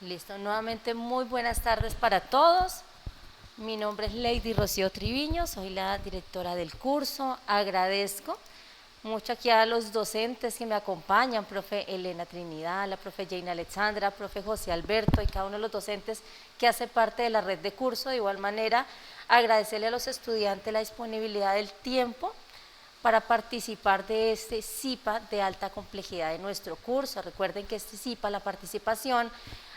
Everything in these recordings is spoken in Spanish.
Listo, nuevamente muy buenas tardes para todos. Mi nombre es Lady Rocío Triviño, soy la directora del curso. Agradezco mucho aquí a los docentes que me acompañan, profe Elena Trinidad, la profe Jane Alexandra, profe José Alberto y cada uno de los docentes que hace parte de la red de curso. De igual manera, agradecerle a los estudiantes la disponibilidad del tiempo para participar de este CIPA de alta complejidad de nuestro curso. Recuerden que este CIPA, la participación,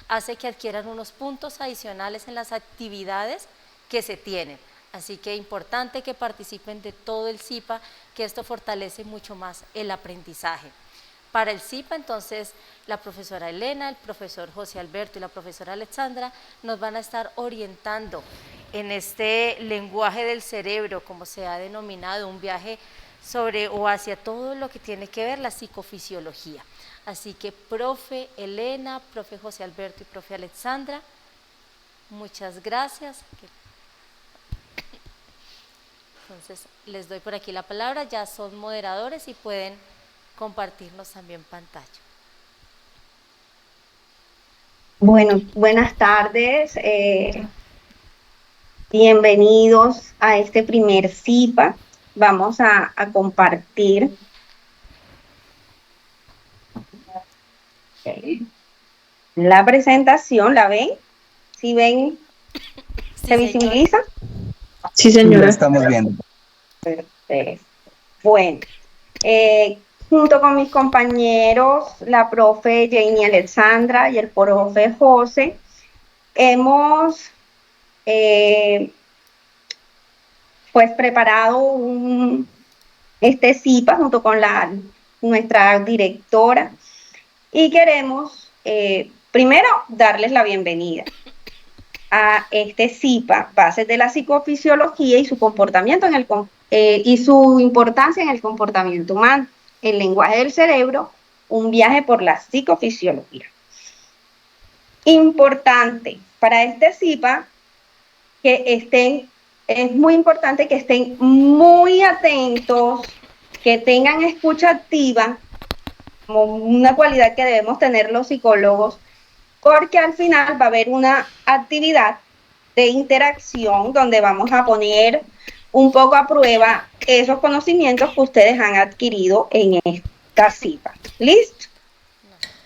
hace que adquieran unos puntos adicionales en las actividades que se tienen. Así que es importante que participen de todo el CIPA, que esto fortalece mucho más el aprendizaje. Para el CIPA, entonces, la profesora Elena, el profesor José Alberto y la profesora Alexandra nos van a estar orientando en este lenguaje del cerebro, como se ha denominado, un viaje sobre o hacia todo lo que tiene que ver la psicofisiología. Así que, profe Elena, profe José Alberto y profe Alexandra, muchas gracias. Entonces, les doy por aquí la palabra, ya son moderadores y pueden compartirnos también pantalla. Bueno, buenas tardes. Bienvenidos a este primer CIPA. Vamos a compartir la presentación. ¿La ven? ¿Sí ven? Sí, ¿Se señora. visibiliza? Sí, Sí, la señora. estamos viendo. Perfecto. Bueno, junto con mis compañeros, la profe Janie Alexandra y el profe José, hemos eh, pues preparado este CIPA junto con nuestra directora y queremos primero darles la bienvenida a este CIPA, Bases de la Psicofisiología y su comportamiento y su importancia en el comportamiento humano, el lenguaje del cerebro, un viaje por la psicofisiología. Importante para este CIPA es muy importante que estén muy atentos, que tengan escucha activa, como una cualidad que debemos tener los psicólogos, porque al final va a haber una actividad de interacción donde vamos a poner un poco a prueba esos conocimientos que ustedes han adquirido en esta cita. ¿Listo?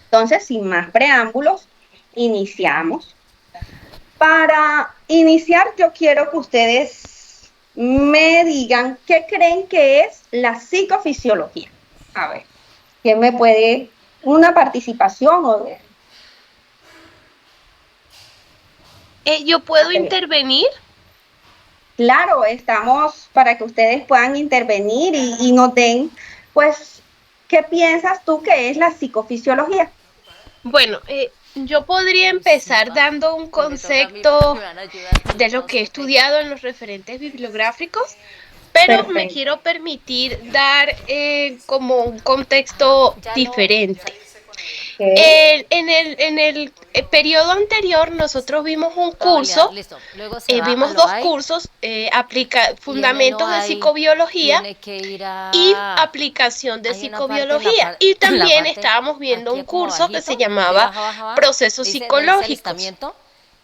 Entonces, sin más preámbulos, iniciamos. Para iniciar, yo quiero que ustedes me digan qué creen que es la psicofisiología. A ver, ¿quién me puede una participación o de... ¿Yo puedo intervenir? Claro, estamos para que ustedes puedan intervenir y nos den, pues, ¿qué piensas tú que es la psicofisiología? Bueno, yo podría Uy, empezar CIPA, dando un hoy me toca a mí porque concepto me van a ayudar de todos, lo no, que he qué pena. estudiado en los referentes bibliográficos, pero me Perfecto. quiero permitir dar como un contexto Ya no, diferente. Okay. En el periodo anterior nosotros vimos un voy a validar, curso, listo. Luego se va a vimos lo dos hay cursos, y en el no fundamentos de hay psicobiología tiene que ir y a... aplicación de Hay una parte en psicobiología. Y en la también parte estábamos viendo aquí un como curso que se abajito, usted llamaba baja, baja, baja, procesos dice debe ser psicológicos. alistamiento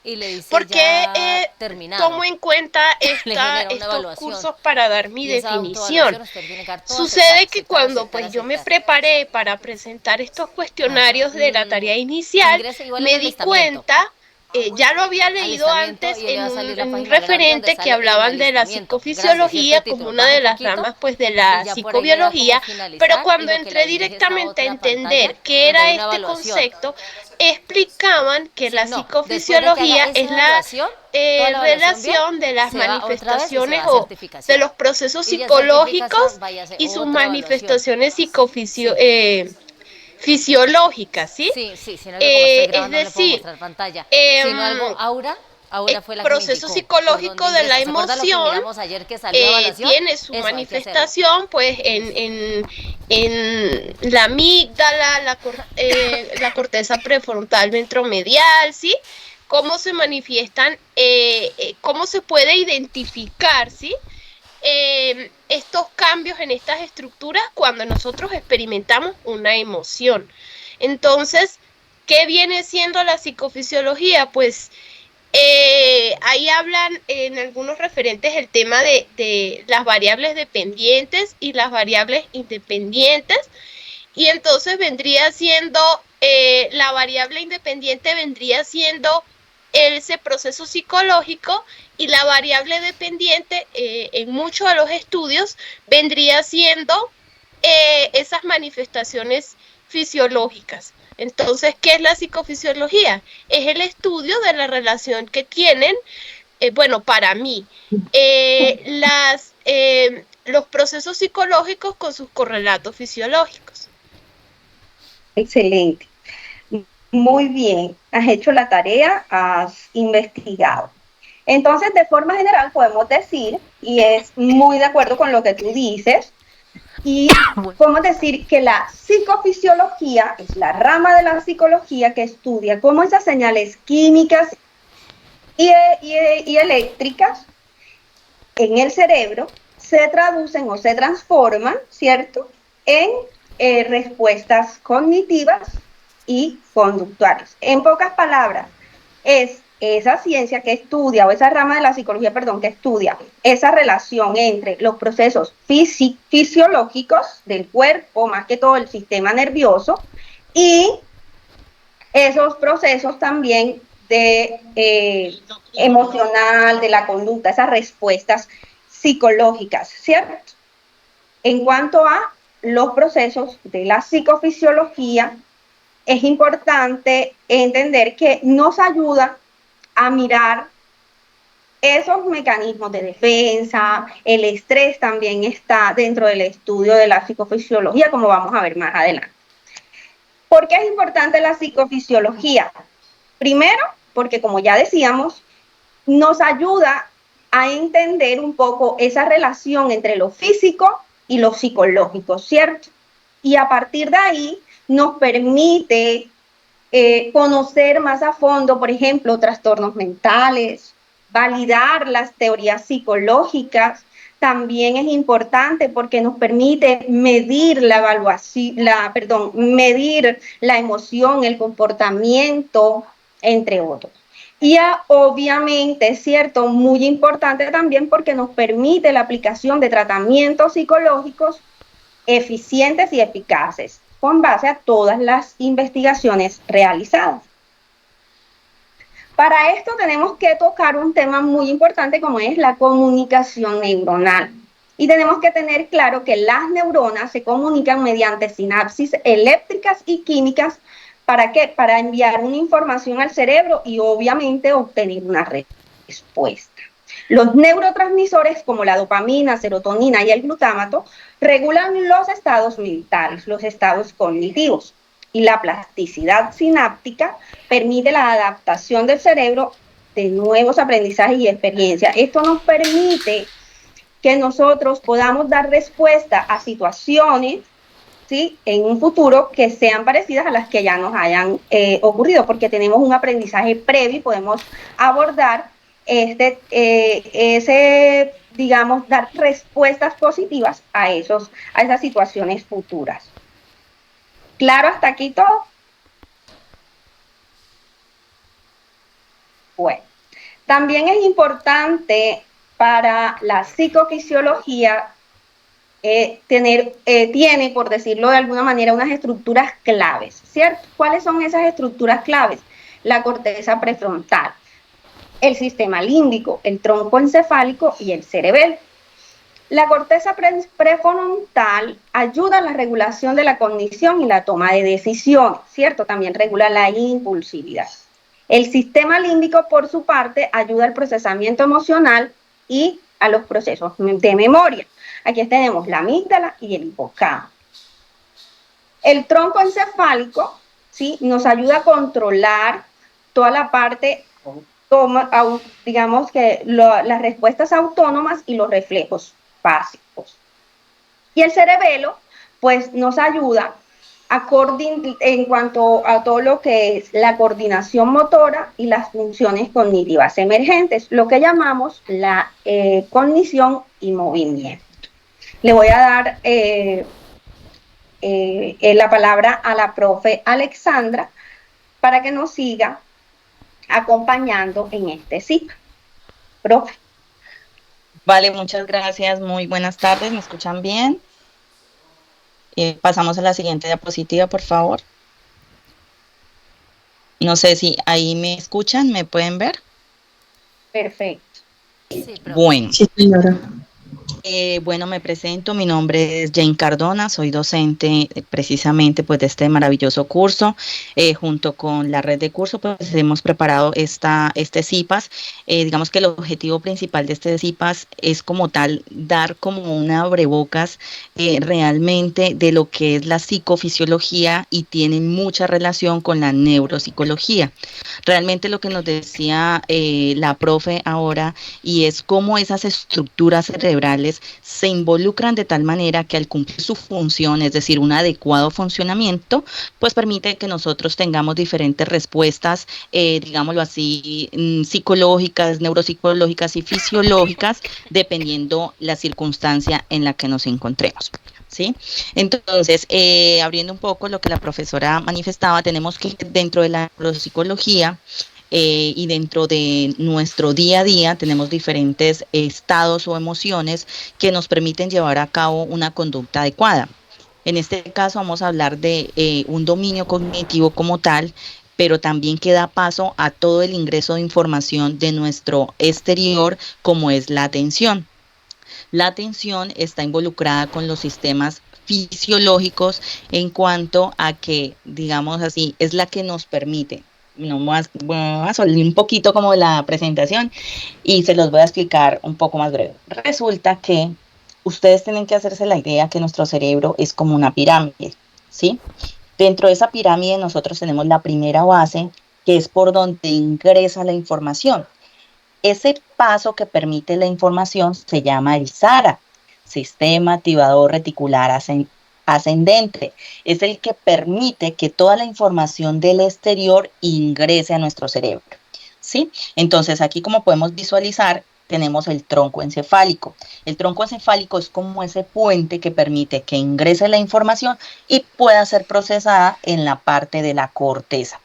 y le dice Porque ya terminado. tomo en cuenta Le genera una estos evaluación cursos para dar mi y esa definición. autoevaluación usted tiene que dar todo aceptar, Sucede que aceptar, cuando aceptar, pues yo me aceptar. preparé para presentar estos Ajá. cuestionarios de la tarea inicial, Ingrese igual el me di alistamiento. cuenta, ya lo había leído Alistamiento antes y le va en a un, salir la en un página grande donde referente que sale el hablaban de la alistamiento. Gracias, cierto psicofisiología como título. una Baja de un las poquito ramas pues de y la ya por ahí le da como psicobiología, pero finalizar y cuando lo que la entré dirige es a directamente a otra pantalla entender qué donde era hay una este evaluación. concepto, explicaban que Sí, la no, después de que haga psicofisiología esa es la evaluación, toda la evaluación bien, relación de las se va otra vez y se manifestaciones va a o de certificación. los procesos Y ya certificación, psicológicos vaya a hacer y sus otra evaluación. manifestaciones Sí, fisiológicas, ¿sí? sí, sí, sino que como estoy Es grabando no le puedo decir, mostrar pantalla. Sino algo, em, Aura, el Aura fue la que me proceso indicó por dónde psicológico de la ingresa. ¿Se acuerda lo que emoción miramos ayer que salió evaluación? tiene su Eso hay que hacerlo. manifestación pues Eso. en la amígdala, la corteza prefrontal ventromedial, ¿sí? Cómo se manifiestan, cómo se puede identificar, ¿sí? Estos cambios en estas estructuras cuando nosotros experimentamos una emoción. Entonces, ¿Qué viene siendo la psicofisiología? Pues ahí hablan en algunos referentes el tema de las variables dependientes y las variables independientes, y entonces vendría siendo, la variable independiente vendría siendo ese proceso psicológico, y la variable dependiente, en muchos de los estudios, vendría siendo esas manifestaciones fisiológicas. Entonces, ¿qué es la psicofisiología? Es el estudio de la relación que tienen, bueno, para mí, los procesos psicológicos con sus correlatos fisiológicos. Excelente. Muy bien, has hecho la tarea, has investigado. Entonces, de forma general podemos decir, y es muy de acuerdo con lo que tú dices, y podemos decir que la psicofisiología es la rama de la psicología que estudia cómo esas señales químicas y eléctricas en el cerebro se traducen o se transforman, ¿cierto?, en respuestas cognitivas y conductuales. En pocas palabras, es esa ciencia que estudia, o esa rama de la psicología, perdón, que estudia esa relación entre los procesos fisiológicos del cuerpo, más que todo el sistema nervioso, y esos procesos también de emocional, de la conducta, esas respuestas psicológicas, ¿cierto? En cuanto a los procesos de la psicofisiología, es importante entender que nos ayuda a mirar esos mecanismos de defensa, el estrés también está dentro del estudio de la psicofisiología, como vamos a ver más adelante. ¿Por qué es importante la psicofisiología? Primero, porque como ya decíamos, nos ayuda a entender un poco esa relación entre lo físico y lo psicológico, ¿cierto? Y a partir de ahí nos permite conocer más a fondo, por ejemplo, trastornos mentales, validar las teorías psicológicas. También es importante porque nos permite medir la evaluación, medir la emoción, el comportamiento, entre otros. Y obviamente es cierto, muy importante también porque nos permite la aplicación de tratamientos psicológicos eficientes y eficaces con base a todas las investigaciones realizadas. Para esto tenemos que tocar un tema muy importante como es la comunicación neuronal. Y tenemos que tener claro que las neuronas se comunican mediante sinapsis eléctricas y químicas. ¿Para qué? Para enviar una información al cerebro y obviamente obtener una respuesta. Los neurotransmisores como la dopamina, serotonina y el glutamato regulan los estados mentales, los estados cognitivos. Y la plasticidad sináptica permite la adaptación del cerebro de nuevos aprendizajes y experiencias. Esto nos permite que nosotros podamos dar respuesta a situaciones, ¿sí?, en un futuro que sean parecidas a las que ya nos hayan ocurrido, porque tenemos un aprendizaje previo y podemos abordar digamos, dar respuestas positivas a esas situaciones futuras. ¿Claro hasta aquí todo? Bueno, también es importante para la psicofisiología tiene, por decirlo de alguna manera, unas estructuras claves, ¿cierto? ¿Cuáles son esas estructuras claves? La corteza prefrontal, el sistema límbico, el tronco encefálico y el cerebelo. La corteza prefrontal ayuda a la regulación de la cognición y la toma de decisiones, ¿cierto? También regula la impulsividad. El sistema límbico, por su parte, ayuda al procesamiento emocional y a los procesos de memoria. Aquí tenemos la amígdala y el hipocampo. El tronco encefálico, ¿sí?, nos ayuda a controlar toda la parte, digamos que las respuestas autónomas y los reflejos básicos. Y el cerebelo, pues nos ayuda en cuanto a todo lo que es la coordinación motora y las funciones cognitivas emergentes, lo que llamamos la cognición y movimiento. Le voy a dar la palabra a la profe Alexandra para que nos siga acompañando en este ciclo. Profe. Vale, muchas gracias. Muy buenas tardes. ¿Me escuchan bien? Pasamos a la siguiente diapositiva, por favor. No sé si ahí me escuchan, ¿me pueden ver? Perfecto. Sí, profe. Bueno. Sí, señora. Bueno, me presento, mi nombre es Jane Cardona, soy docente precisamente pues de este maravilloso curso. Junto con la red de curso pues hemos preparado este CIPAS. Digamos que el objetivo principal de este CIPAS es como tal dar como una abrebocas realmente de lo que es la psicofisiología y tiene mucha relación con la neuropsicología. Realmente lo que nos decía la profe ahora y es cómo esas estructuras cerebrales se involucran de tal manera que al cumplir su función, es decir, un adecuado funcionamiento, pues permite que nosotros tengamos diferentes respuestas, digámoslo así, psicológicas, neuropsicológicas y fisiológicas, dependiendo la circunstancia en la que nos encontremos. ¿Sí? Entonces, abriendo un poco lo que la profesora manifestaba, tenemos que dentro de la neuropsicología y dentro de nuestro día a día tenemos diferentes estados o emociones que nos permiten llevar a cabo una conducta adecuada. En este caso vamos a hablar de un dominio cognitivo como tal, pero también que da paso a todo el ingreso de información de nuestro exterior, como es la atención. La atención está involucrada con los sistemas fisiológicos en cuanto a que, digamos así, es la que nos permite. No voy a salir un poquito como la presentación y se los voy a explicar un poco más breve. Resulta que ustedes tienen que hacerse la idea que nuestro cerebro es como una pirámide, ¿sí? Dentro de esa pirámide nosotros tenemos la primera base, que es por donde ingresa la información. Ese paso que permite la información se llama el SARA, Sistema Activador Reticular Ascendente. Es el que permite que toda la información del exterior ingrese a nuestro cerebro, ¿sí? Entonces, aquí como podemos visualizar, tenemos el tronco encefálico. El tronco encefálico es como ese puente que permite que ingrese la información y pueda ser procesada en la parte de la corteza.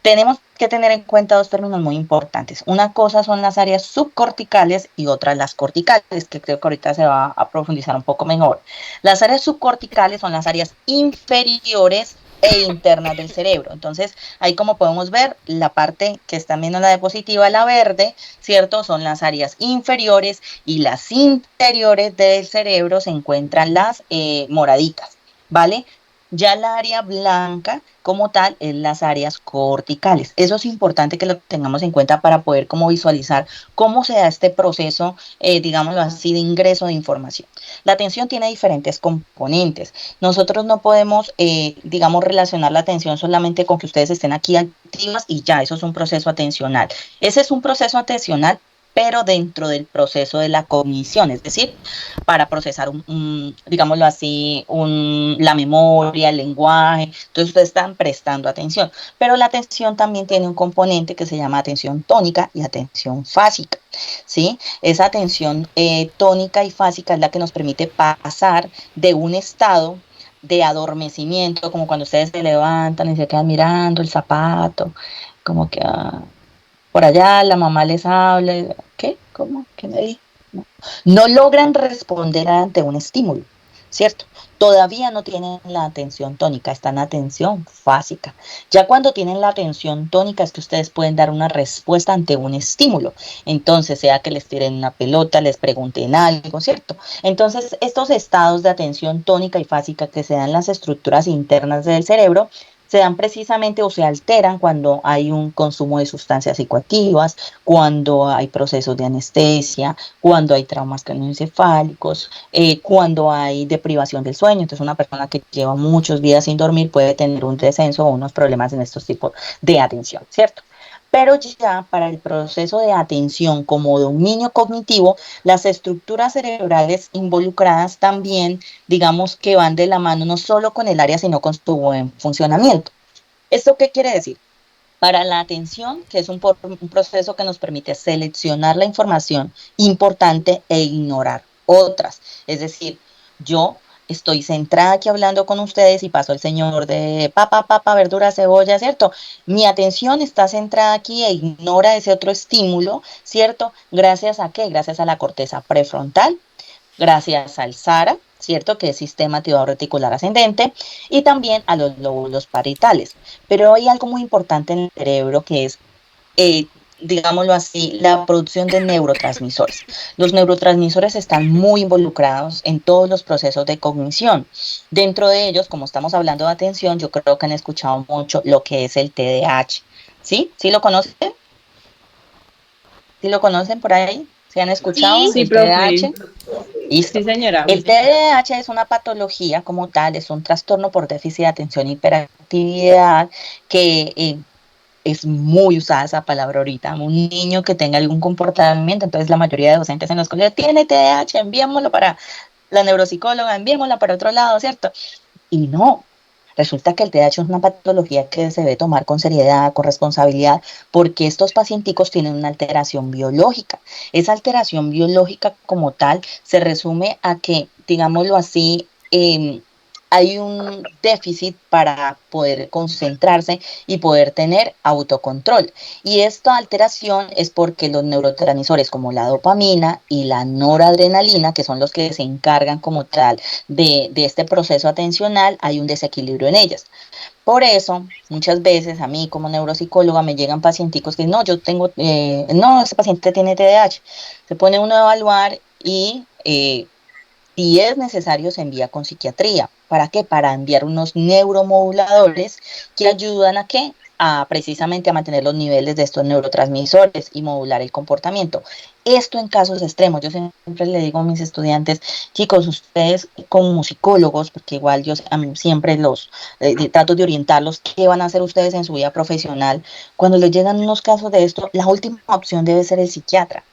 Tenemos que tener en cuenta dos términos muy importantes. Una cosa son las áreas subcorticales y otra las corticales, que creo que ahorita se va a profundizar un poco mejor. Las áreas subcorticales son las áreas inferiores e internas del cerebro. Entonces, ahí como podemos ver, la parte que está viendo la diapositiva, la verde, ¿cierto? Son las áreas inferiores y las interiores del cerebro se encuentran las moraditas, ¿vale? Ya la área blanca como tal es las áreas corticales. Eso es importante que lo tengamos en cuenta para poder como visualizar cómo se da este proceso, digámoslo así, de ingreso de información. La atención tiene diferentes componentes. Nosotros no podemos, digamos, relacionar la atención solamente con que ustedes estén aquí activas y ya, eso es un proceso atencional. Ese es un proceso atencional, pero dentro del proceso de la cognición, es decir, para procesar, digámoslo así, la memoria, el lenguaje. Entonces, ustedes están prestando atención. Pero la atención también tiene un componente que se llama atención tónica y atención fásica, ¿sí? Esa atención tónica y fásica es la que nos permite pasar de un estado de adormecimiento, como cuando ustedes se levantan y se quedan mirando el zapato, como que por allá la mamá les habla, ¿qué? ¿Cómo? ¿Qué me dijo? No logran responder ante un estímulo, ¿cierto? Todavía no tienen la atención tónica, están en atención fásica. Ya cuando tienen la atención tónica es que ustedes pueden dar una respuesta ante un estímulo. Entonces, sea que les tiren una pelota, les pregunten algo, ¿cierto? Entonces, estos estados de atención tónica y fásica que se dan en las estructuras internas del cerebro se dan precisamente o se alteran cuando hay un consumo de sustancias psicoactivas, cuando hay procesos de anestesia, cuando hay traumas craneoencefálicos, cuando hay deprivación del sueño. Entonces, una persona que lleva muchos días sin dormir puede tener un descenso o unos problemas en estos tipos de atención, ¿cierto? Pero ya para el proceso de atención como dominio cognitivo, las estructuras cerebrales involucradas también, digamos que van de la mano no solo con el área, sino con su buen funcionamiento. ¿Esto qué quiere decir? Para la atención, que es un proceso que nos permite seleccionar la información importante e ignorar otras. Es decir, yo estoy centrada aquí hablando con ustedes y pasó el señor de papa, verdura, cebolla, ¿cierto? Mi atención está centrada aquí e ignora ese otro estímulo, ¿cierto? ¿Gracias a qué? Gracias a la corteza prefrontal, gracias al SARA, ¿cierto? Que es sistema activador reticular ascendente, y también a los lóbulos parietales. Pero hay algo muy importante en el cerebro que es digámoslo así, la producción de neurotransmisores. Los neurotransmisores están muy involucrados en todos los procesos de cognición. Dentro de ellos, como estamos hablando de atención, yo creo que han escuchado mucho lo que es el TDAH. ¿Sí? ¿Sí lo conocen? ¿Sí lo conocen por ahí? ¿Sí han escuchado Sí, Sí, el profe. TDAH? Listo. Sí, señora. El TDAH es una patología como tal, es un trastorno por déficit de atención e hiperactividad que es muy usada esa palabra ahorita. Un niño que tenga algún comportamiento, entonces la mayoría de docentes en los colegios tiene TDAH, enviémoslo para la neuropsicóloga, enviémosla para otro lado, ¿cierto? Y no. Resulta que el TDAH es una patología que se debe tomar con seriedad, con responsabilidad, porque estos pacienticos tienen una alteración biológica. Esa alteración biológica como tal se resume a que, digámoslo así, hay un déficit para poder concentrarse y poder tener autocontrol. Y esta alteración es porque los neurotransmisores como la dopamina y la noradrenalina, que son los que se encargan como tal de este proceso atencional, hay un desequilibrio en ellas. Por eso, muchas veces a mí como neuropsicóloga me llegan pacienticos que no, yo tengo, no, ese paciente tiene TDAH. Se pone uno a evaluar y si es necesario, se envía con psiquiatría. ¿Para qué? Para enviar unos neuromoduladores que ayudan a qué? A precisamente a mantener los niveles de estos neurotransmisores y modular el comportamiento. Esto en casos extremos. Yo siempre le digo a mis estudiantes, chicos, ustedes como psicólogos, porque igual yo siempre los trato de orientarlos, ¿qué van a hacer ustedes en su vida profesional? Cuando les llegan unos casos de esto, la última opción debe ser el psiquiatra.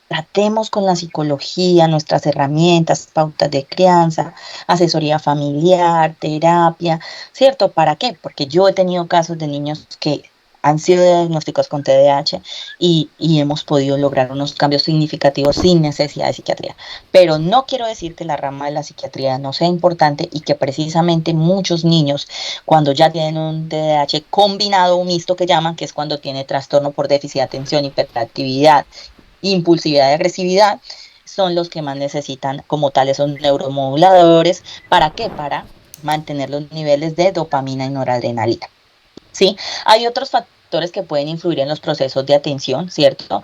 Tratemos con la psicología, nuestras herramientas, pautas de crianza, asesoría familiar, terapia, ¿cierto? ¿Para qué? Porque yo he tenido casos de niños que han sido diagnosticados con TDAH y hemos podido lograr unos cambios significativos sin necesidad de psiquiatría. Pero no quiero decir que la rama de la psiquiatría no sea importante y que precisamente muchos niños, cuando ya tienen un TDAH combinado o mixto que llaman, que es cuando tiene trastorno por déficit de atención, hiperactividad, impulsividad y agresividad, son los que más necesitan como tal esos neuromoduladores. ¿Para qué? Para mantener los niveles de dopamina y noradrenalina. ¿Sí? Hay otros factores que pueden influir en los procesos de atención, ¿cierto?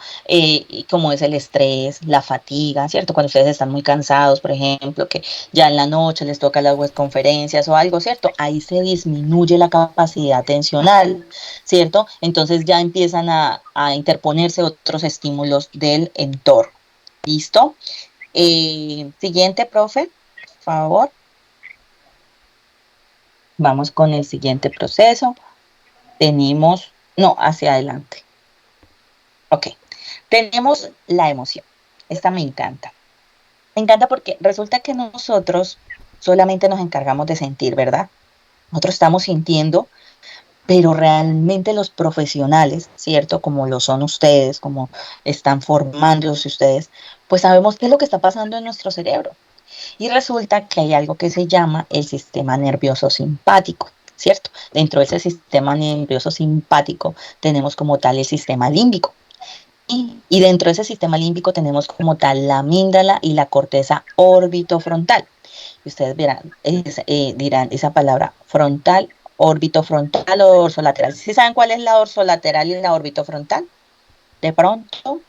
Como es el estrés, la fatiga, ¿cierto? Cuando ustedes están muy cansados, por ejemplo, que ya en la noche les toca las web conferencias o algo, ¿cierto? Ahí se disminuye la capacidad atencional, ¿cierto? Entonces ya empiezan a interponerse otros estímulos del entorno. ¿Listo? Siguiente, profe, por favor. Vamos con el siguiente proceso. Tenemos, no, hacia adelante. Ok, tenemos la emoción. Esta me encanta. Me encanta porque resulta que nosotros solamente nos encargamos de sentir, ¿verdad? Nosotros estamos sintiendo, pero realmente los profesionales, ¿cierto? Como lo son ustedes, como están formándose ustedes, pues sabemos qué es lo que está pasando en nuestro cerebro. Y resulta que hay algo que se llama el sistema nervioso simpático, ¿cierto? Dentro de ese sistema nervioso simpático tenemos como tal el sistema límbico. Y dentro de ese sistema límbico tenemos como tal la amígdala y la corteza orbitofrontal. Y ustedes dirán esa palabra frontal, orbitofrontal o dorsolateral. ¿Sí saben cuál es la dorsolateral y la orbitofrontal? De pronto,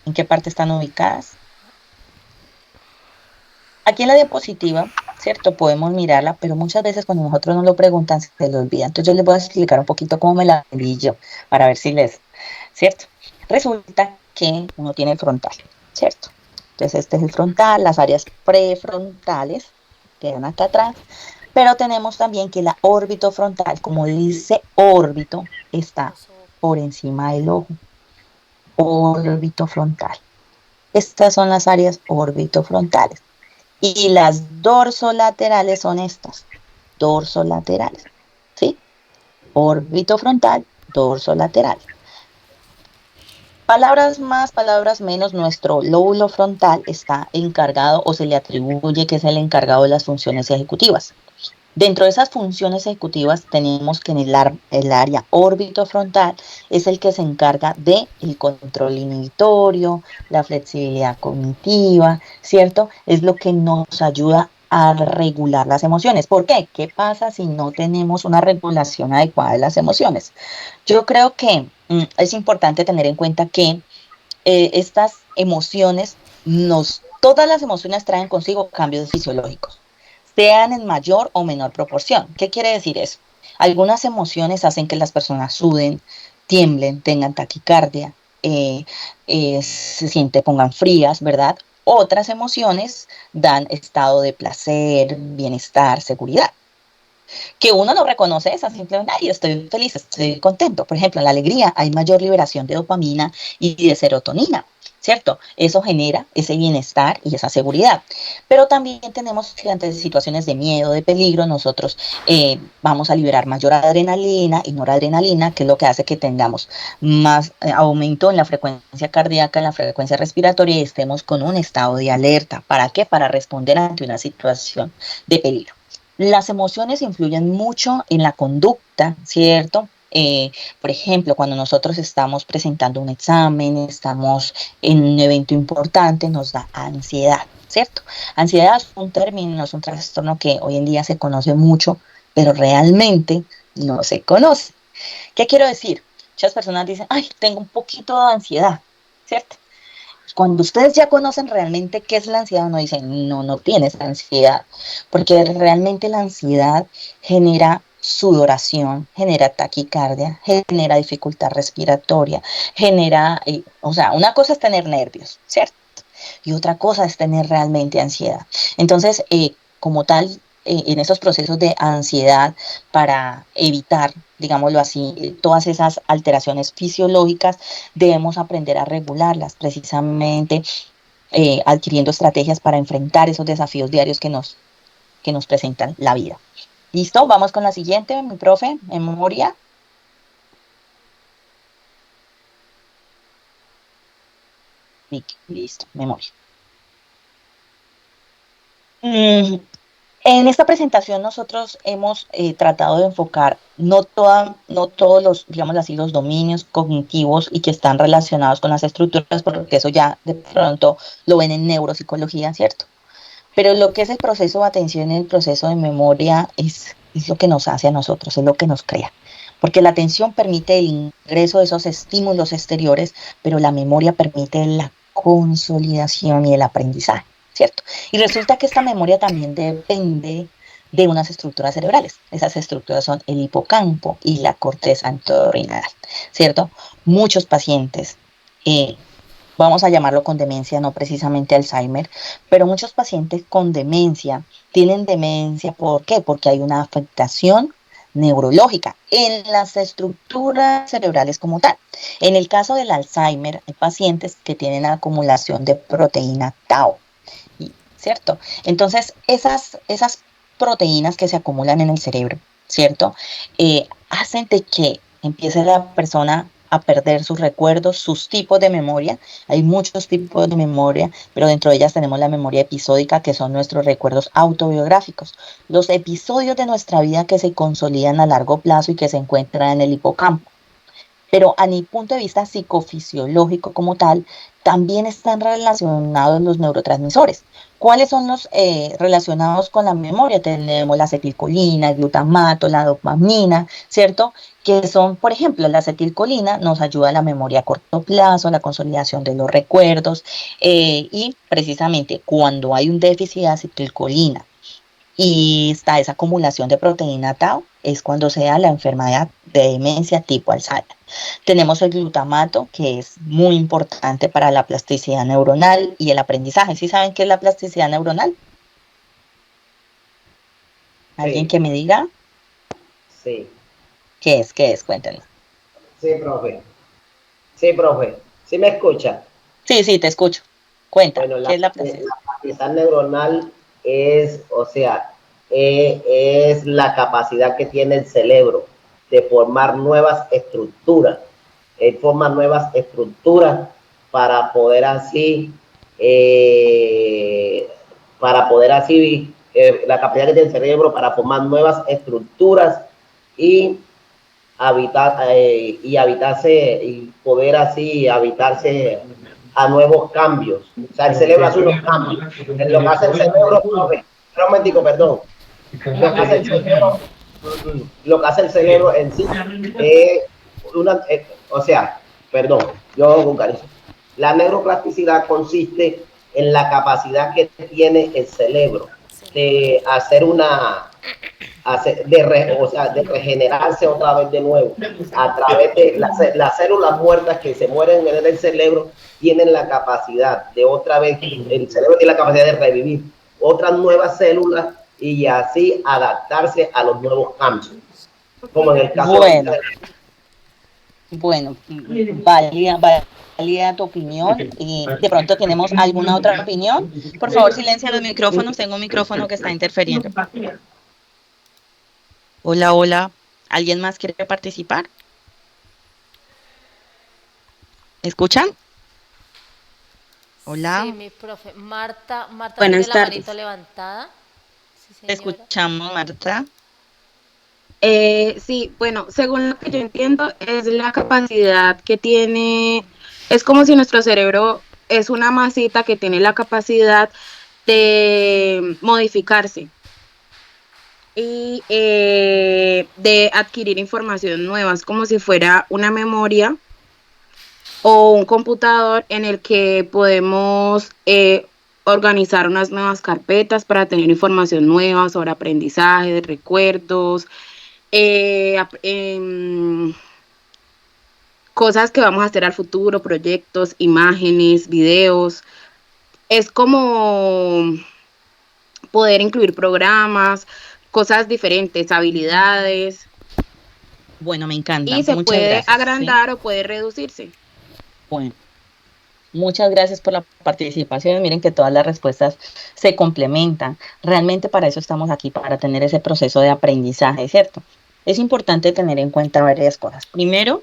¿en qué parte están ubicadas? Aquí en la diapositiva, ¿cierto? Podemos mirarla, pero muchas veces cuando nosotros nos lo preguntan se le olvida. Entonces yo les voy a explicar un poquito cómo me la vi yo, para ver si les, ¿cierto? Resulta que uno tiene el frontal, ¿cierto? Entonces este es el frontal, las áreas prefrontales quedan acá atrás, pero tenemos también que la órbito frontal, como dice órbito, está por encima del ojo, órbito frontal. Estas son las áreas orbitofrontales. Y las dorsolaterales son estas, dorsolaterales, ¿sí? Órbito frontal, dorsolateral. Palabras más, palabras menos, nuestro lóbulo frontal está encargado o se le atribuye que es el encargado de las funciones ejecutivas. Dentro de esas funciones ejecutivas tenemos que en el área órbito-frontal es el que se encarga del control inhibitorio, la flexibilidad cognitiva, ¿cierto? Es lo que nos ayuda a regular las emociones. ¿Por qué? ¿Qué pasa si no tenemos una regulación adecuada de las emociones? Yo creo que es importante tener en cuenta que estas emociones, todas las emociones traen consigo cambios fisiológicos, sean en mayor o menor proporción. ¿Qué quiere decir eso? Algunas emociones hacen que las personas suden, tiemblen, tengan taquicardia, pongan frías, ¿verdad? Otras emociones dan estado de placer, bienestar, seguridad. Que uno no reconoce esa, simplemente, ay, estoy feliz, estoy contento. Por ejemplo, en la alegría hay mayor liberación de dopamina y de serotonina, ¿cierto? Eso genera ese bienestar y esa seguridad. Pero también tenemos que ante situaciones de miedo, de peligro, nosotros vamos a liberar mayor adrenalina y noradrenalina, que es lo que hace que tengamos más aumento en la frecuencia cardíaca, en la frecuencia respiratoria y estemos con un estado de alerta. ¿Para qué? Para responder ante una situación de peligro. Las emociones influyen mucho en la conducta, ¿cierto? Por ejemplo, cuando nosotros estamos presentando un examen, estamos en un evento importante, nos da ansiedad, ¿cierto? Ansiedad es un término, es un trastorno que hoy en día se conoce mucho, pero realmente no se conoce. ¿Qué quiero decir? Muchas personas dicen, ay, tengo un poquito de ansiedad, ¿cierto? Cuando ustedes ya conocen realmente qué es la ansiedad, no dicen, no, no tienes ansiedad, porque realmente la ansiedad genera sudoración, genera taquicardia, genera dificultad respiratoria, genera, o sea, una cosa es tener nervios, ¿cierto? Y otra cosa es tener realmente ansiedad. Entonces, como tal, en esos procesos de ansiedad para evitar, digámoslo así, todas esas alteraciones fisiológicas, debemos aprender a regularlas precisamente adquiriendo estrategias para enfrentar esos desafíos diarios que nos presentan la vida. ¿Listo? Vamos con la siguiente, mi profe, memoria. Listo, memoria. En esta presentación nosotros hemos tratado de enfocar no todos los, digamos así, los dominios cognitivos y que están relacionados con las estructuras, porque eso ya de pronto lo ven en neuropsicología, ¿cierto? Pero lo que es el proceso de atención y el proceso de memoria es lo que nos hace a nosotros, es lo que nos crea. Porque la atención permite el ingreso de esos estímulos exteriores, pero la memoria permite la consolidación y el aprendizaje, ¿cierto? Y resulta que esta memoria también depende de unas estructuras cerebrales. Esas estructuras son el hipocampo y la corteza entorrinal, ¿cierto? Muchos pacientes vamos a llamarlo con demencia, no precisamente Alzheimer, pero muchos pacientes con demencia tienen demencia, ¿por qué? Porque hay una afectación neurológica en las estructuras cerebrales como tal. En el caso del Alzheimer, hay pacientes que tienen acumulación de proteína tau, ¿cierto? Entonces, esas proteínas que se acumulan en el cerebro, ¿cierto? Hacen de que empiece la persona a perder sus recuerdos, sus tipos de memoria. Hay muchos tipos de memoria, pero dentro de ellas tenemos la memoria episódica, que son nuestros recuerdos autobiográficos, los episodios de nuestra vida que se consolidan a largo plazo y que se encuentran en el hipocampo. Pero a mi punto de vista psicofisiológico como tal, también están relacionados los neurotransmisores. ¿Cuáles son los relacionados con la memoria? Tenemos la acetilcolina, el glutamato, la dopamina, ¿cierto? Que son, por ejemplo, la acetilcolina nos ayuda a la memoria a corto plazo, a la consolidación de los recuerdos, y precisamente cuando hay un déficit de acetilcolina y está esa acumulación de proteína tau, es cuando se da la enfermedad de demencia tipo Alzheimer. Tenemos el glutamato, que es muy importante para la plasticidad neuronal y el aprendizaje. ¿Sí saben qué es la plasticidad neuronal? ¿Alguien Sí, que me diga sí, qué es? ¿Qué es? Cuéntenme. sí, profe. Sí, profe. ¿Sí me escucha? Sí, sí, te escucho. Cuéntame, Bueno, ¿qué es la plasticidad? la plasticidad neuronal es, o sea, es la capacidad que tiene el cerebro de formar nuevas estructuras forma nuevas estructuras para poder así, la capacidad que tiene el cerebro para formar nuevas estructuras y habitarse y poder así habitarse a nuevos cambios. O sea, el cerebro hace unos cambios. Lo que hace el cerebro, un momentico, perdón. Lo que hace el cerebro, en sí es yo vulgarizo. La neuroplasticidad consiste en la capacidad que tiene el cerebro de hacer de regenerarse otra vez de nuevo a través de las células muertas que se mueren en el cerebro. Tienen la capacidad de otra vez, el cerebro tiene la capacidad de revivir otras nuevas células y así adaptarse a los nuevos cambios, como en el caso Bueno, válida tu opinión, y de pronto tenemos alguna otra opinión. Por favor, silencia los micrófonos, tengo un micrófono que está interfiriendo. Hola, hola, ¿alguien más quiere participar? ¿Escuchan? Hola. Sí, mi profe. Marta Buenas tiene la tardes. manito levantada. Sí, Te señora. escuchamos, Marta. Sí, bueno, según lo que yo entiendo, es la capacidad que tiene, es como si nuestro cerebro es una masita que tiene la capacidad de modificarse y de adquirir información nueva, es como si fuera una memoria o un computador en el que podemos organizar unas nuevas carpetas para tener información nueva sobre aprendizaje, recuerdos, cosas que vamos a hacer al futuro, proyectos, imágenes, videos. Es como poder incluir programas, cosas diferentes, habilidades. Bueno, me encanta. Y se Muchas puede gracias. agrandar o puede reducirse. Bueno, muchas gracias por la participación. Miren que todas las respuestas se complementan. Realmente para eso estamos aquí, para tener ese proceso de aprendizaje, ¿cierto? Es importante tener en cuenta varias cosas. Primero,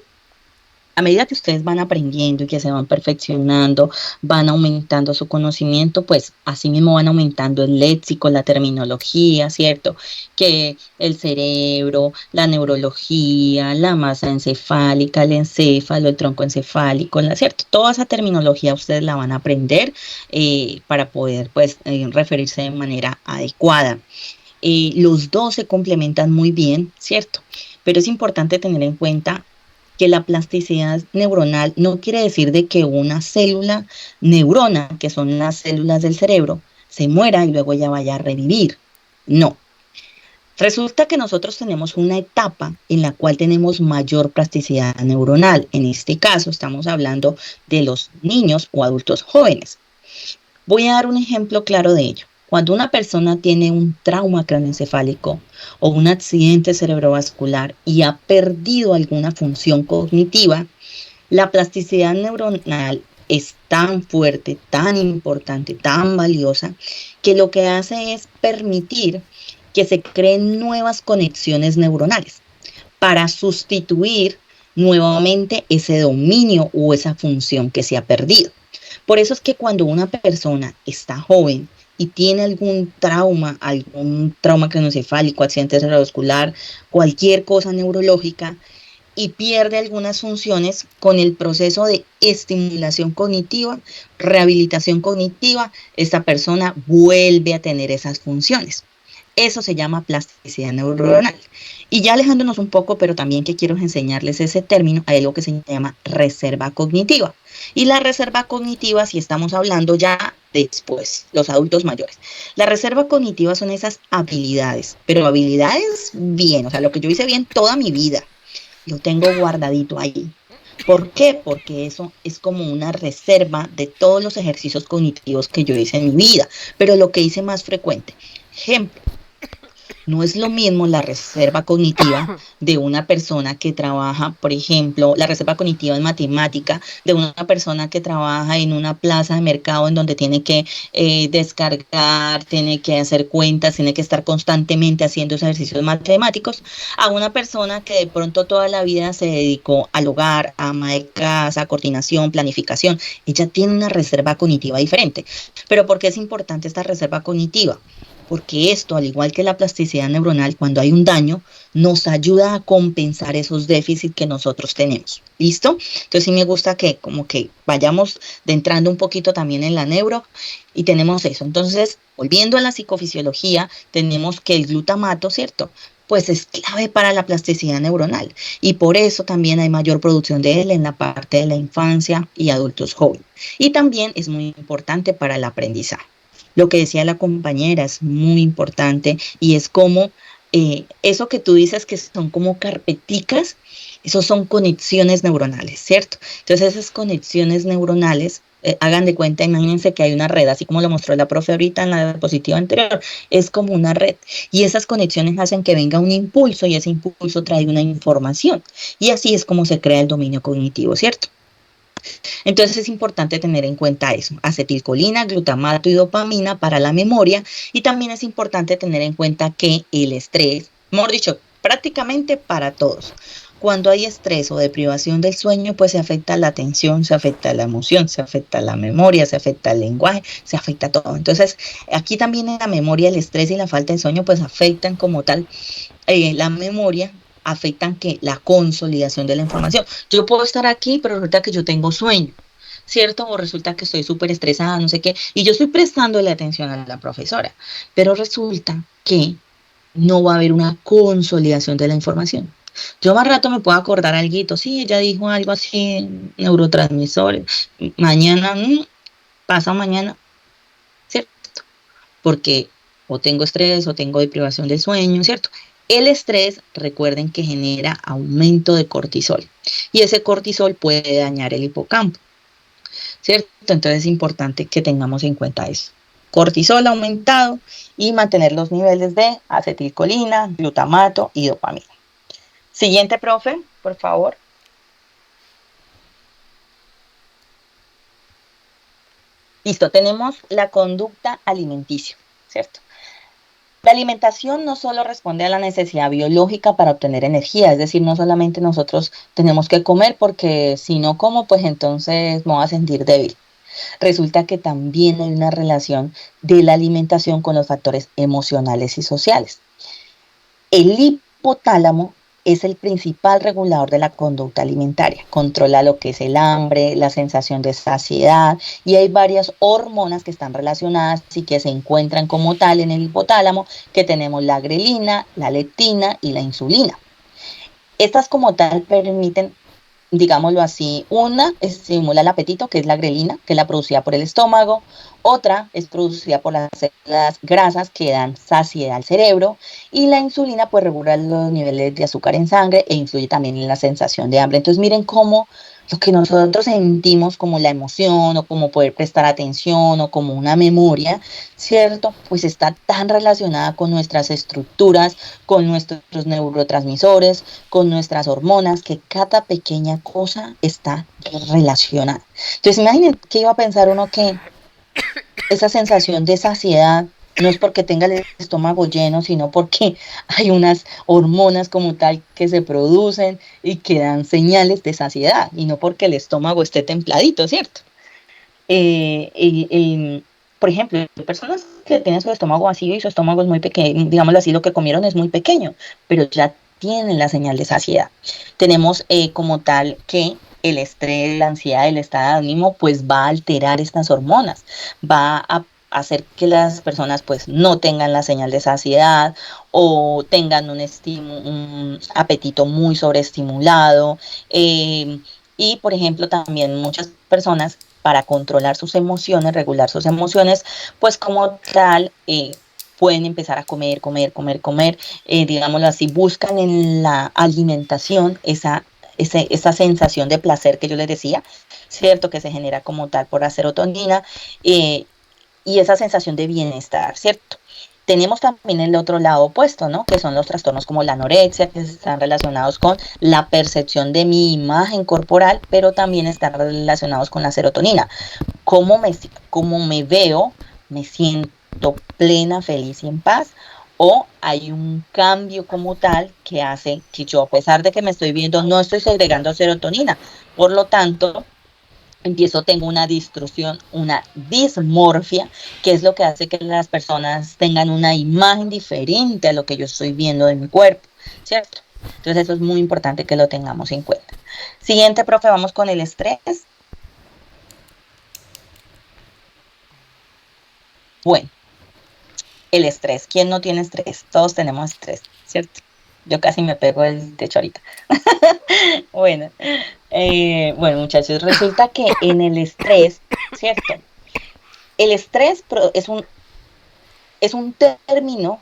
a medida que ustedes van aprendiendo y que se van perfeccionando, van aumentando su conocimiento, pues así mismo van aumentando el léxico, la terminología, ¿cierto? Que el cerebro, la neurología, la masa encefálica, el encéfalo, el tronco encefálico, ¿cierto? Toda esa terminología ustedes la van a aprender para poder, pues, referirse de manera adecuada. Los dos se complementan muy bien, ¿cierto? Pero es importante tener en cuenta que la plasticidad neuronal no quiere decir de que una célula neurona, que son las células del cerebro, se muera y luego ya vaya a revivir. No. Resulta que nosotros tenemos una etapa en la cual tenemos mayor plasticidad neuronal. En este caso estamos hablando de los niños o adultos jóvenes. Voy a dar un ejemplo claro de ello. Cuando una persona tiene un trauma craneoencefálico o un accidente cerebrovascular y ha perdido alguna función cognitiva, la plasticidad neuronal es tan fuerte, tan importante, tan valiosa, que lo que hace es permitir que se creen nuevas conexiones neuronales para sustituir nuevamente ese dominio o esa función que se ha perdido. Por eso es que cuando una persona está joven y tiene algún trauma craneoencefálico, accidente cerebrovascular, cualquier cosa neurológica, y pierde algunas funciones, con el proceso de estimulación cognitiva, rehabilitación cognitiva, esta persona vuelve a tener esas funciones. Eso se llama plasticidad neuronal. Y ya alejándonos un poco, pero también que quiero enseñarles ese término, hay algo que se llama reserva cognitiva. Y la reserva cognitiva, si estamos hablando ya después, los adultos mayores. La reserva cognitiva son esas habilidades, pero habilidades bien, o sea, lo que yo hice bien toda mi vida, lo tengo guardadito ahí. ¿Por qué? Porque eso es como una reserva de todos los ejercicios cognitivos que yo hice en mi vida, pero lo que hice más frecuente. Ejemplo, No es lo mismo la reserva cognitiva de una persona que trabaja, por ejemplo, la reserva cognitiva en matemática, de una persona que trabaja en una plaza de mercado en donde tiene que descargar, tiene que hacer cuentas, tiene que estar constantemente haciendo ejercicios matemáticos, a una persona que de pronto toda la vida se dedicó al hogar, a ama de casa, coordinación, planificación. Ella tiene una reserva cognitiva diferente. Pero ¿por qué es importante esta reserva cognitiva? Porque esto, al igual que la plasticidad neuronal, cuando hay un daño, nos ayuda a compensar esos déficits que nosotros tenemos. ¿Listo? Entonces sí me gusta que como que vayamos entrando un poquito también en la neuro y tenemos eso. Entonces, volviendo a la psicofisiología, tenemos que el glutamato, ¿cierto? Pues es clave para la plasticidad neuronal y por eso también hay mayor producción de él en la parte de la infancia y adultos jóvenes. Y también es muy importante para el aprendizaje. Lo que decía la compañera es muy importante y es como eso que tú dices que son como carpeticas, esos son conexiones neuronales, ¿cierto? Entonces esas conexiones neuronales, hagan de cuenta, imagínense que hay una red, así como lo mostró la profe ahorita en la diapositiva anterior, es como una red y esas conexiones hacen que venga un impulso y ese impulso trae una información y así es como se crea el dominio cognitivo, ¿cierto? Entonces es importante tener en cuenta eso, acetilcolina, glutamato y dopamina para la memoria y también es importante tener en cuenta que el estrés, mejor dicho, prácticamente para todos. Cuando hay estrés o deprivación del sueño, pues se afecta la atención, se afecta la emoción, se afecta la memoria, se afecta el lenguaje, se afecta todo. Entonces, aquí también en la memoria, el estrés y la falta de sueño, pues afectan como tal la memoria, afectan que la consolidación de la información. Yo puedo estar aquí, pero resulta que yo tengo sueño, ¿cierto? O resulta que estoy súper estresada, no sé qué, y yo estoy prestándole atención a la profesora, pero resulta que no va a haber una consolidación de la información. Yo más rato me puedo acordar algo, sí, ella dijo algo así, neurotransmisores, mañana, pasa mañana, ¿cierto? Porque o tengo estrés o tengo deprivación del sueño, ¿cierto? El estrés, recuerden que genera aumento de cortisol y ese cortisol puede dañar el hipocampo, ¿cierto? Entonces es importante que tengamos en cuenta eso. Cortisol aumentado y mantener los niveles de acetilcolina, glutamato y dopamina. Siguiente, profe, por favor. Listo, tenemos la conducta alimenticia, ¿cierto? La alimentación no solo responde a la necesidad biológica para obtener energía, es decir, no solamente nosotros tenemos que comer porque si no como, pues entonces me voy a sentir débil. Resulta que también hay una relación de la alimentación con los factores emocionales y sociales. El hipotálamo es el principal regulador de la conducta alimentaria. Controla lo que es el hambre, la sensación de saciedad y hay varias hormonas que están relacionadas y que se encuentran como tal en el hipotálamo, que tenemos la grelina, la leptina y la insulina. Estas como tal permiten, digámoslo así, una estimula el apetito, que es la grelina, que es la producida por el estómago, otra es producida por las células grasas que dan saciedad al cerebro y la insulina pues regula los niveles de azúcar en sangre e influye también en la sensación de hambre. Entonces miren cómo lo que nosotros sentimos como la emoción o como poder prestar atención o como una memoria, ¿cierto? Pues está tan relacionada con nuestras estructuras, con nuestros neurotransmisores, con nuestras hormonas, que cada pequeña cosa está relacionada. Entonces imaginen que iba a pensar uno que esa sensación de saciedad no es porque tenga el estómago lleno, sino porque hay unas hormonas como tal que se producen y que dan señales de saciedad, y no porque el estómago esté templadito, ¿cierto? Por ejemplo, hay personas que tienen su estómago vacío y su estómago es muy pequeño, digámoslo así, lo que comieron es muy pequeño, pero ya tienen la señal de saciedad. Tenemos como tal que el estrés, la ansiedad, el estado de ánimo, pues va a alterar estas hormonas, va a hacer que las personas pues no tengan la señal de saciedad o tengan un apetito muy sobreestimulado. Y por ejemplo también muchas personas para controlar sus emociones, regular sus emociones, pues como tal pueden empezar a comer, digámoslo así, buscan en la alimentación esa sensación de placer que yo les decía, ¿cierto? Que se genera como tal por la serotonina y esa sensación de bienestar, ¿cierto? tenemos también el otro lado opuesto, ¿no? Que son los trastornos como la anorexia, que están relacionados con la percepción de mi imagen corporal, pero también están relacionados con la serotonina. Cómo me veo, me siento plena, feliz y en paz, o hay un cambio como tal que hace que yo, a pesar de que me estoy viendo, no estoy segregando serotonina. Por lo tanto, tengo una distorsión, una dismorfia, que es lo que hace que las personas tengan una imagen diferente a lo que yo estoy viendo de mi cuerpo, ¿cierto? Entonces eso es muy importante que lo tengamos en cuenta. Siguiente, profe, vamos con el estrés. Bueno, el estrés. ¿Quién no tiene estrés? Todos tenemos estrés, ¿cierto? Yo casi me pego el techo ahorita. Bueno, muchachos, resulta que en el estrés, ¿cierto? El estrés es un término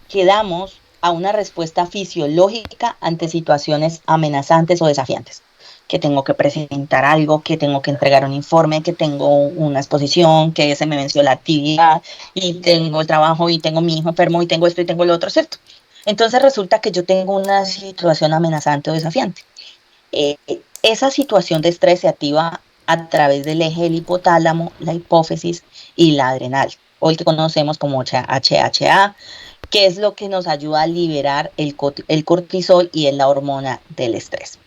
que damos a una respuesta fisiológica ante situaciones amenazantes o desafiantes. Que tengo que presentar algo, que tengo que entregar un informe, que tengo una exposición, que se me venció la actividad, y tengo el trabajo, y tengo mi hijo enfermo, y tengo esto, y tengo lo otro, ¿cierto? Entonces resulta que yo tengo una situación amenazante o desafiante. Esa situación de estrés se activa a través del eje del hipotálamo, la hipófisis y la adrenal, o el que conocemos como HHA, que es lo que nos ayuda a liberar el cortisol y es la hormona del estrés.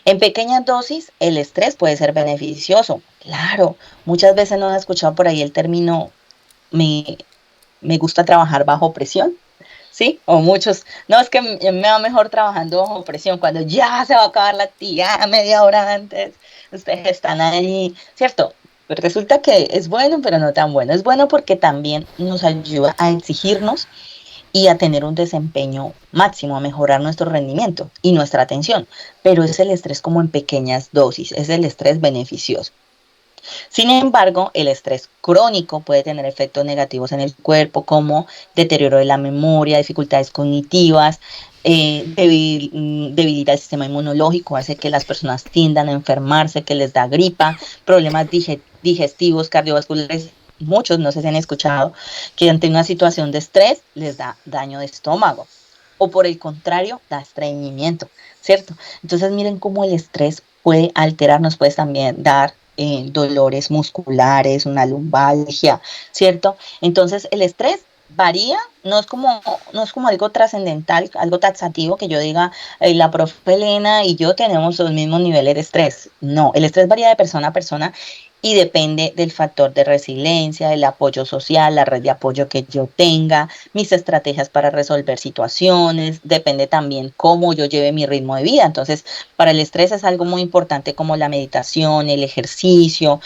En pequeñas dosis, el estrés puede ser beneficioso. Claro, muchas veces no he escuchado por ahí el término me gusta trabajar bajo presión. ¿Sí? O muchos, no, es que me va mejor trabajando bajo presión, cuando ya se va a acabar la actividad media hora antes, ustedes están ahí, ¿cierto? Pero resulta que es bueno, pero no tan bueno. Es bueno porque también nos ayuda a exigirnos y a tener un desempeño máximo, a mejorar nuestro rendimiento y nuestra atención. Pero es el estrés como en pequeñas dosis, es el estrés beneficioso. Sin embargo, el estrés crónico puede tener efectos negativos en el cuerpo, como deterioro de la memoria, dificultades cognitivas, debilita el sistema inmunológico, hace que las personas tiendan a enfermarse, que les da gripa, problemas digestivos, cardiovasculares. Muchos, no sé si han escuchado, que ante una situación de estrés les da daño de estómago. O por el contrario, da estreñimiento, ¿cierto? Entonces miren cómo el estrés puede alterarnos, puede también dar dolores musculares, una lumbalgia, ¿cierto? Entonces el estrés varía, no es como algo trascendental, algo taxativo que yo diga, la profe Elena y yo tenemos los mismos niveles de estrés. No, el estrés varía de persona a persona y depende del factor de resiliencia, del apoyo social, la red de apoyo que yo tenga, mis estrategias para resolver situaciones, depende también cómo yo lleve mi ritmo de vida. Entonces, para el estrés es algo muy importante como la meditación, el ejercicio,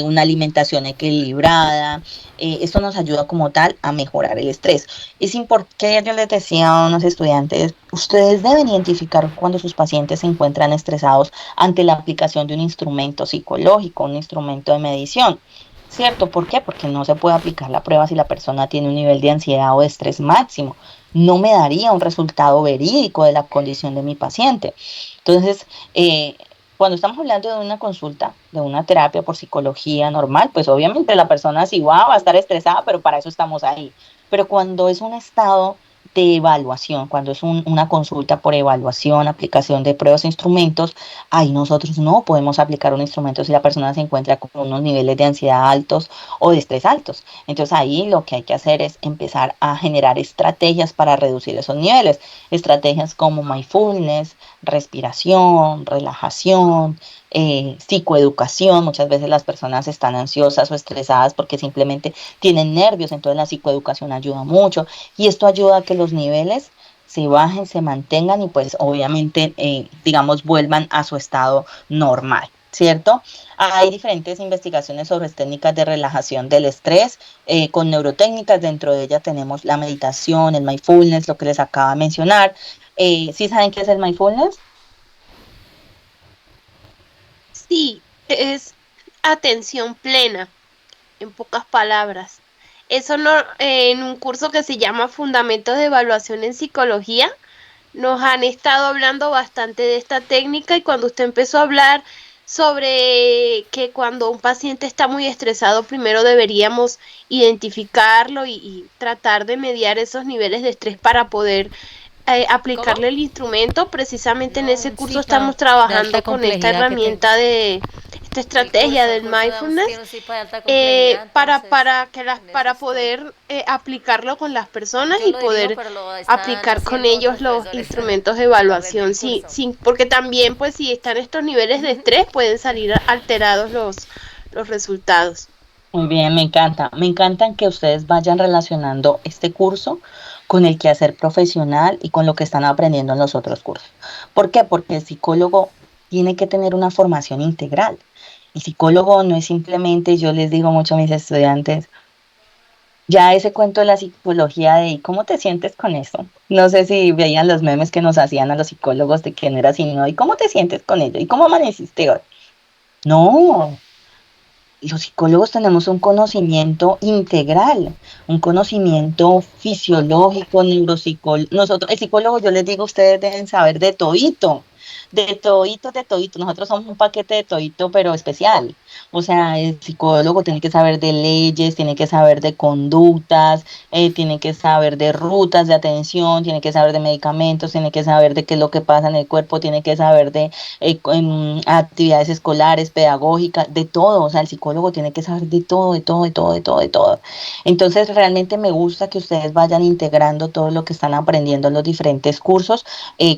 una alimentación equilibrada. Esto nos ayuda como tal a mejorar el estrés. Es importante, yo les decía a unos estudiantes, ustedes deben identificar cuando sus pacientes se encuentran estresados ante la aplicación de un instrumento psicológico, un instrumento de medición. ¿Cierto? ¿Por qué? Porque no se puede aplicar la prueba si la persona tiene un nivel de ansiedad o de estrés máximo. No me daría un resultado verídico de la condición de mi paciente. Entonces, cuando estamos hablando de una consulta, de una terapia por psicología normal, pues obviamente la persona sí va a estar estresada, pero para eso estamos ahí. Pero cuando es un estado de evaluación, cuando es una consulta por evaluación, aplicación de pruebas e instrumentos, ahí nosotros no podemos aplicar un instrumento si la persona se encuentra con unos niveles de ansiedad altos o de estrés altos. Entonces ahí lo que hay que hacer es empezar a generar estrategias para reducir esos niveles, estrategias como mindfulness, respiración, relajación, psicoeducación. Muchas veces las personas están ansiosas o estresadas porque simplemente tienen nervios, entonces la psicoeducación ayuda mucho y esto ayuda a que los niveles se bajen, se mantengan y pues obviamente, digamos, vuelvan a su estado normal, ¿cierto? Hay diferentes investigaciones sobre técnicas de relajación del estrés, con neurotécnicas, dentro de ellas tenemos la meditación, el mindfulness, lo que les acabo de mencionar. ¿Sí saben qué es el mindfulness? Sí, es atención plena, en pocas palabras. Eso no, en un curso que se llama Fundamentos de Evaluación en Psicología, nos han estado hablando bastante de esta técnica y cuando usted empezó a hablar sobre que cuando un paciente está muy estresado, primero deberíamos identificarlo y tratar de mediar esos niveles de estrés para poder aplicarle el instrumento. Precisamente en ese curso estamos trabajando con esta herramienta de esta estrategia del mindfulness para poder aplicarlo con las personas y poder aplicar con ellos los instrumentos de evaluación, sí, porque también pues si están estos niveles de estrés pueden salir alterados los resultados. Muy bien, me encantan que ustedes vayan relacionando este curso con el quehacer profesional y con lo que están aprendiendo en los otros cursos. ¿Por qué? Porque el psicólogo tiene que tener una formación integral. El psicólogo no es simplemente, yo les digo mucho a mis estudiantes, ya ese cuento de la psicología de ¿y cómo te sientes con eso? No sé si veían los memes que nos hacían a los psicólogos de que no era así, ¿no? ¿Y cómo te sientes con ello? ¿Y cómo amaneciste hoy? No, los psicólogos tenemos un conocimiento integral, un conocimiento fisiológico, neuropsicológico. Nosotros, el psicólogo, yo les digo, ustedes deben saber de todito, de todito, de todito. Nosotros somos un paquete de todito, pero especial. O sea, el psicólogo tiene que saber de leyes, tiene que saber de conductas, tiene que saber de rutas de atención, tiene que saber de medicamentos, tiene que saber de qué es lo que pasa en el cuerpo, tiene que saber de actividades escolares, pedagógicas, de todo. O sea, el psicólogo tiene que saber de todo, de todo, de todo, de todo, de todo. Entonces, realmente me gusta que ustedes vayan integrando todo lo que están aprendiendo en los diferentes cursos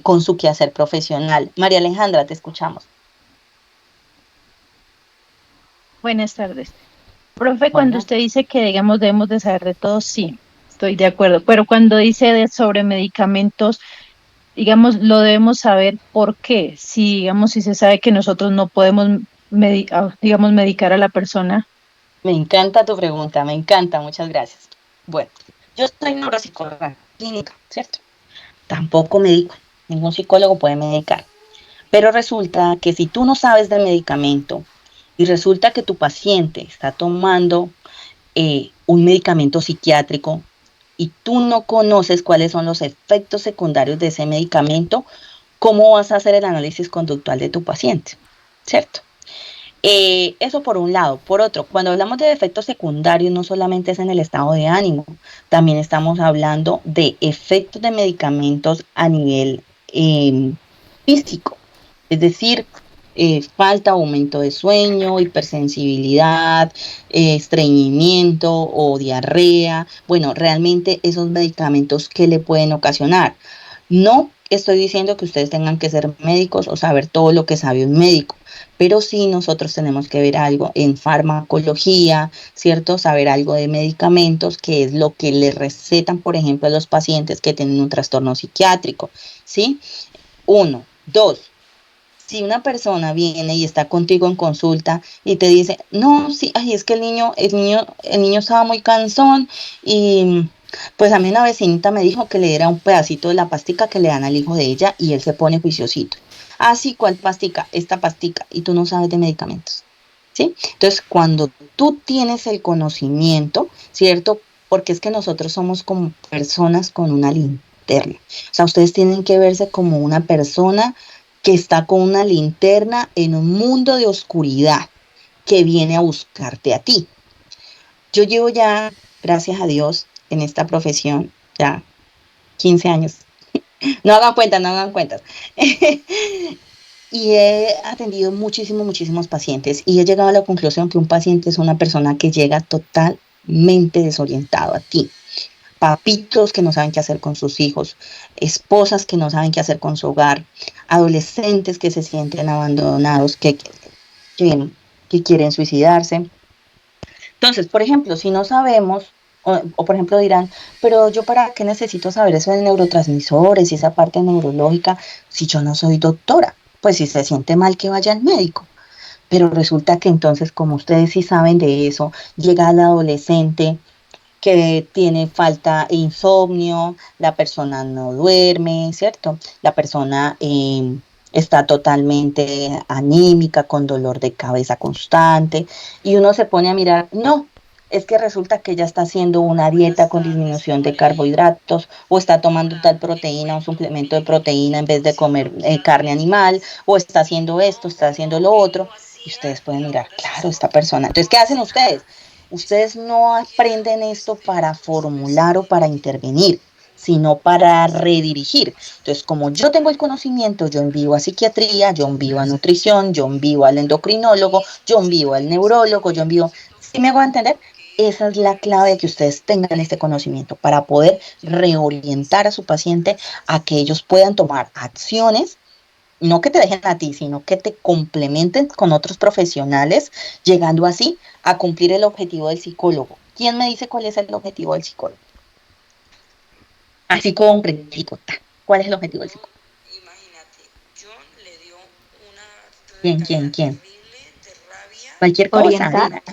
con su quehacer profesional. María Alejandra, te escuchamos. Buenas tardes. Profe, cuando usted dice que, digamos, debemos de saber de todo, sí, estoy de acuerdo, pero cuando dice sobre medicamentos, digamos, lo debemos saber por qué. Si, digamos, si se sabe que nosotros no podemos, digamos, medicar a la persona. Me encanta tu pregunta, me encanta, muchas gracias. Bueno, yo soy neuropsicóloga clínica, ¿cierto? Tampoco medico, ningún psicólogo puede medicar. Pero resulta que si tú no sabes del medicamento y resulta que tu paciente está tomando un medicamento psiquiátrico y tú no conoces cuáles son los efectos secundarios de ese medicamento, ¿cómo vas a hacer el análisis conductual de tu paciente? ¿Cierto? Eso por un lado. Por otro, cuando hablamos de efectos secundarios, no solamente es en el estado de ánimo, también estamos hablando de efectos de medicamentos a nivel físico, es decir, falta, aumento de sueño, hipersensibilidad, estreñimiento o diarrea. Bueno, realmente esos medicamentos, ¿qué le pueden ocasionar? No estoy diciendo que ustedes tengan que ser médicos o saber todo lo que sabe un médico, pero sí nosotros tenemos que ver algo en farmacología, ¿cierto? Saber algo de medicamentos, que es lo que le recetan, por ejemplo, a los pacientes que tienen un trastorno psiquiátrico, ¿sí? 1, 2. Si una persona viene y está contigo en consulta y te dice, no, sí, ay, es que el niño estaba muy cansón y pues a mí una vecinita me dijo que le diera un pedacito de la pastica que le dan al hijo de ella y él se pone juiciosito. Ah, sí, ¿cuál pastica? Esta pastica. Y tú no sabes de medicamentos, ¿sí? Entonces, cuando tú tienes el conocimiento, ¿cierto? Porque es que nosotros somos como personas con una linterna. O sea, ustedes tienen que verse como una persona que está con una linterna en un mundo de oscuridad que viene a buscarte a ti. Yo llevo ya, gracias a Dios, en esta profesión ya 15 años. No hagan cuentas. Y he atendido muchísimos pacientes y he llegado a la conclusión que un paciente es una persona que llega totalmente desorientado a ti. Papitos que no saben qué hacer con sus hijos, esposas que no saben qué hacer con su hogar, adolescentes que se sienten abandonados, que quieren suicidarse. Entonces, por ejemplo, si no sabemos, o por ejemplo dirán, pero yo para qué necesito saber eso de neurotransmisores y esa parte neurológica si yo no soy doctora. Pues si se siente mal que vaya al médico. Pero resulta que entonces, como ustedes sí saben de eso, llega el adolescente que tiene falta e insomnio, la persona no duerme, ¿cierto? La persona está totalmente anímica, con dolor de cabeza constante, y uno se pone a mirar, no, es que resulta que ella está haciendo una dieta con disminución de carbohidratos o está tomando tal proteína, un suplemento de proteína en vez de comer carne animal, o está haciendo esto, está haciendo lo otro, y ustedes pueden mirar, claro, esta persona. Entonces, ¿qué hacen ustedes? Ustedes no aprenden esto para formular o para intervenir, sino para redirigir. Entonces, como yo tengo el conocimiento, yo envío a psiquiatría, yo envío a nutrición, yo envío al endocrinólogo, yo envío al neurólogo, yo envío, ¿sí me hago entender? Esa es la clave de que ustedes tengan este conocimiento para poder reorientar a su paciente a que ellos puedan tomar acciones, no que te dejen a ti, sino que te complementen con otros profesionales, llegando así a cumplir el objetivo del psicólogo. ¿Quién me dice cuál es el objetivo del psicólogo? Así concretico. ¿Cuál es el objetivo del psicólogo? ¿Quién? Cualquier cosa. Orientar.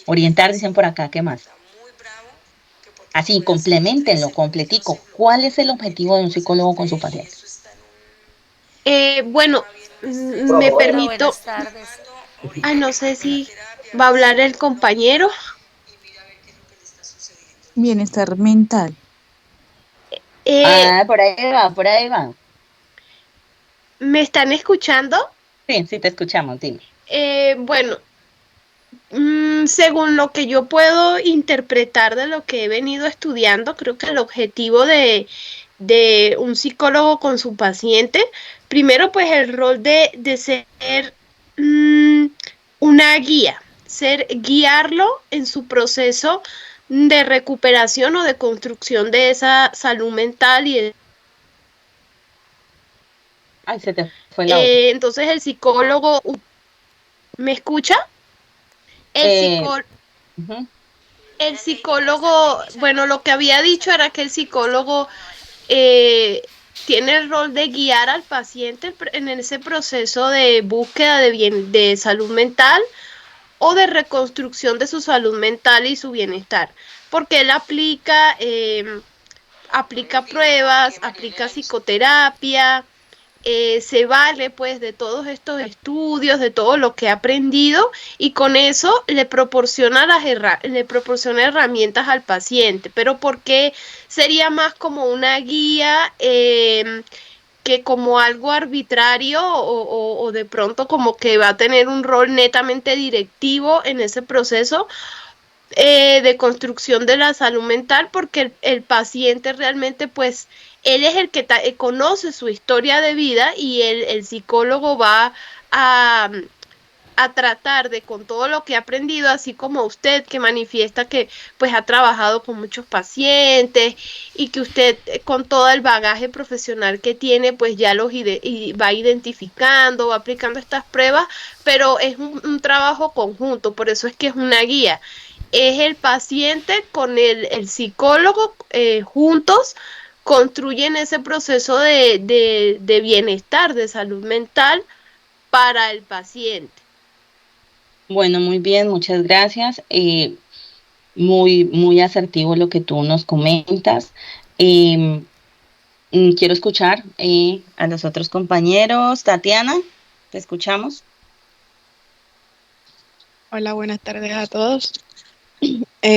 Orientar, dicen por acá, ¿qué más? Así, complementenlo, completico. ¿Cuál es el objetivo de un psicólogo con su paciente? Bueno, me Hola, permito, Buenas tardes. no sé si va a hablar el compañero. Bienestar mental. Por ahí va. ¿Me están escuchando? Sí, te escuchamos, dime. Bueno, según lo que yo puedo interpretar de lo que he venido estudiando, creo que el objetivo de un psicólogo con su paciente, primero pues el rol de ser una guía, guiarlo en su proceso de recuperación o de construcción de esa salud mental y Ay, se te fue la otra. entonces el psicólogo, ¿me escucha? Eh, uh-huh. El psicólogo, bueno, lo que había dicho era que el psicólogo tiene el rol de guiar al paciente en ese proceso de búsqueda de salud mental o de reconstrucción de su salud mental y su bienestar, porque él aplica pruebas, aplica psicoterapia, se vale pues de todos estos estudios, de todo lo que ha aprendido y con eso le proporciona herramientas al paciente, pero porque sería más como una guía que como algo arbitrario o de pronto como que va a tener un rol netamente directivo en ese proceso de construcción de la salud mental, porque el paciente realmente, pues, él es el que conoce su historia de vida y el psicólogo va a, a tratar de, con todo lo que ha aprendido, así como usted que manifiesta que pues ha trabajado con muchos pacientes y que usted con todo el bagaje profesional que tiene, pues ya va identificando, va aplicando estas pruebas, pero es un trabajo conjunto, por eso es que es una guía. Es el paciente con el psicólogo juntos construyen ese proceso de bienestar, de salud mental para el paciente. Bueno, muy bien, muchas gracias. Muy asertivo lo que tú nos comentas. Quiero escuchar a los otros compañeros. Tatiana, ¿te escuchamos? Hola, buenas tardes a todos.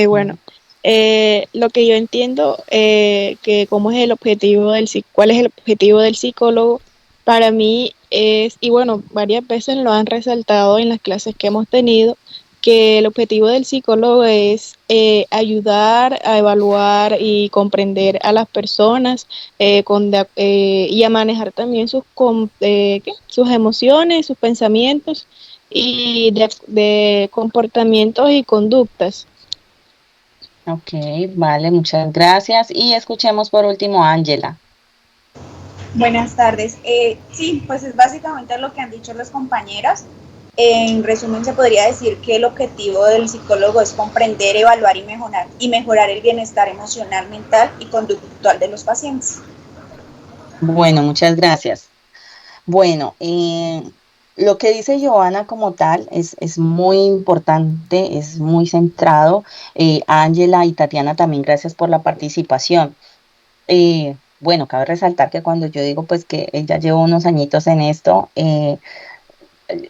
Bueno, lo que yo entiendo que cómo es el objetivo cuál es el objetivo del psicólogo, para mí es, y bueno, varias veces lo han resaltado en las clases que hemos tenido, que el objetivo del psicólogo es ayudar a evaluar y comprender a las personas y a manejar también sus emociones, sus pensamientos y de comportamientos y conductas. Ok, vale, muchas gracias. Y escuchemos por último a Ángela. Buenas tardes. Sí, pues es básicamente lo que han dicho las compañeras. En resumen, se podría decir que el objetivo del psicólogo es comprender, evaluar y mejorar el bienestar emocional, mental y conductual de los pacientes. Bueno, muchas gracias. Bueno, lo que dice Joana como tal es muy importante, es muy centrado. Ángela y Tatiana también, gracias por la participación. Bueno, cabe resaltar que cuando yo digo pues que ella lleva unos añitos en esto,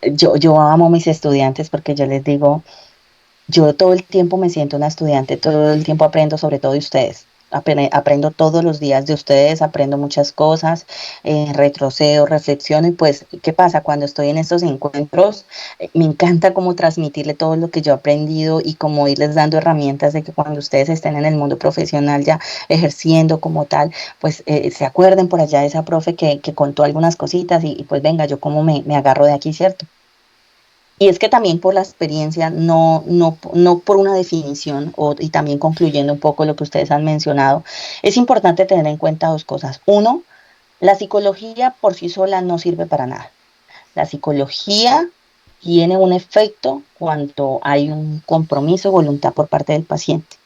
yo amo a mis estudiantes porque yo les digo, Yo todo el tiempo me siento una estudiante, todo el tiempo aprendo sobre todo de ustedes. Aprendo todos los días de ustedes, aprendo muchas cosas, retrocedo, reflexiono y pues, ¿qué pasa? Cuando estoy en estos encuentros, me encanta como transmitirle todo lo que yo he aprendido y como irles dando herramientas de que cuando ustedes estén en el mundo profesional ya ejerciendo como tal, pues se acuerden por allá de esa profe que contó algunas cositas y pues venga, yo como me agarro de aquí, ¿cierto? Y es que también por la experiencia, no por una definición, y también concluyendo un poco lo que ustedes han mencionado, es importante tener en cuenta dos cosas. Uno, la psicología por sí sola no sirve para nada. La psicología tiene un efecto cuando hay un compromiso, voluntad por parte del paciente,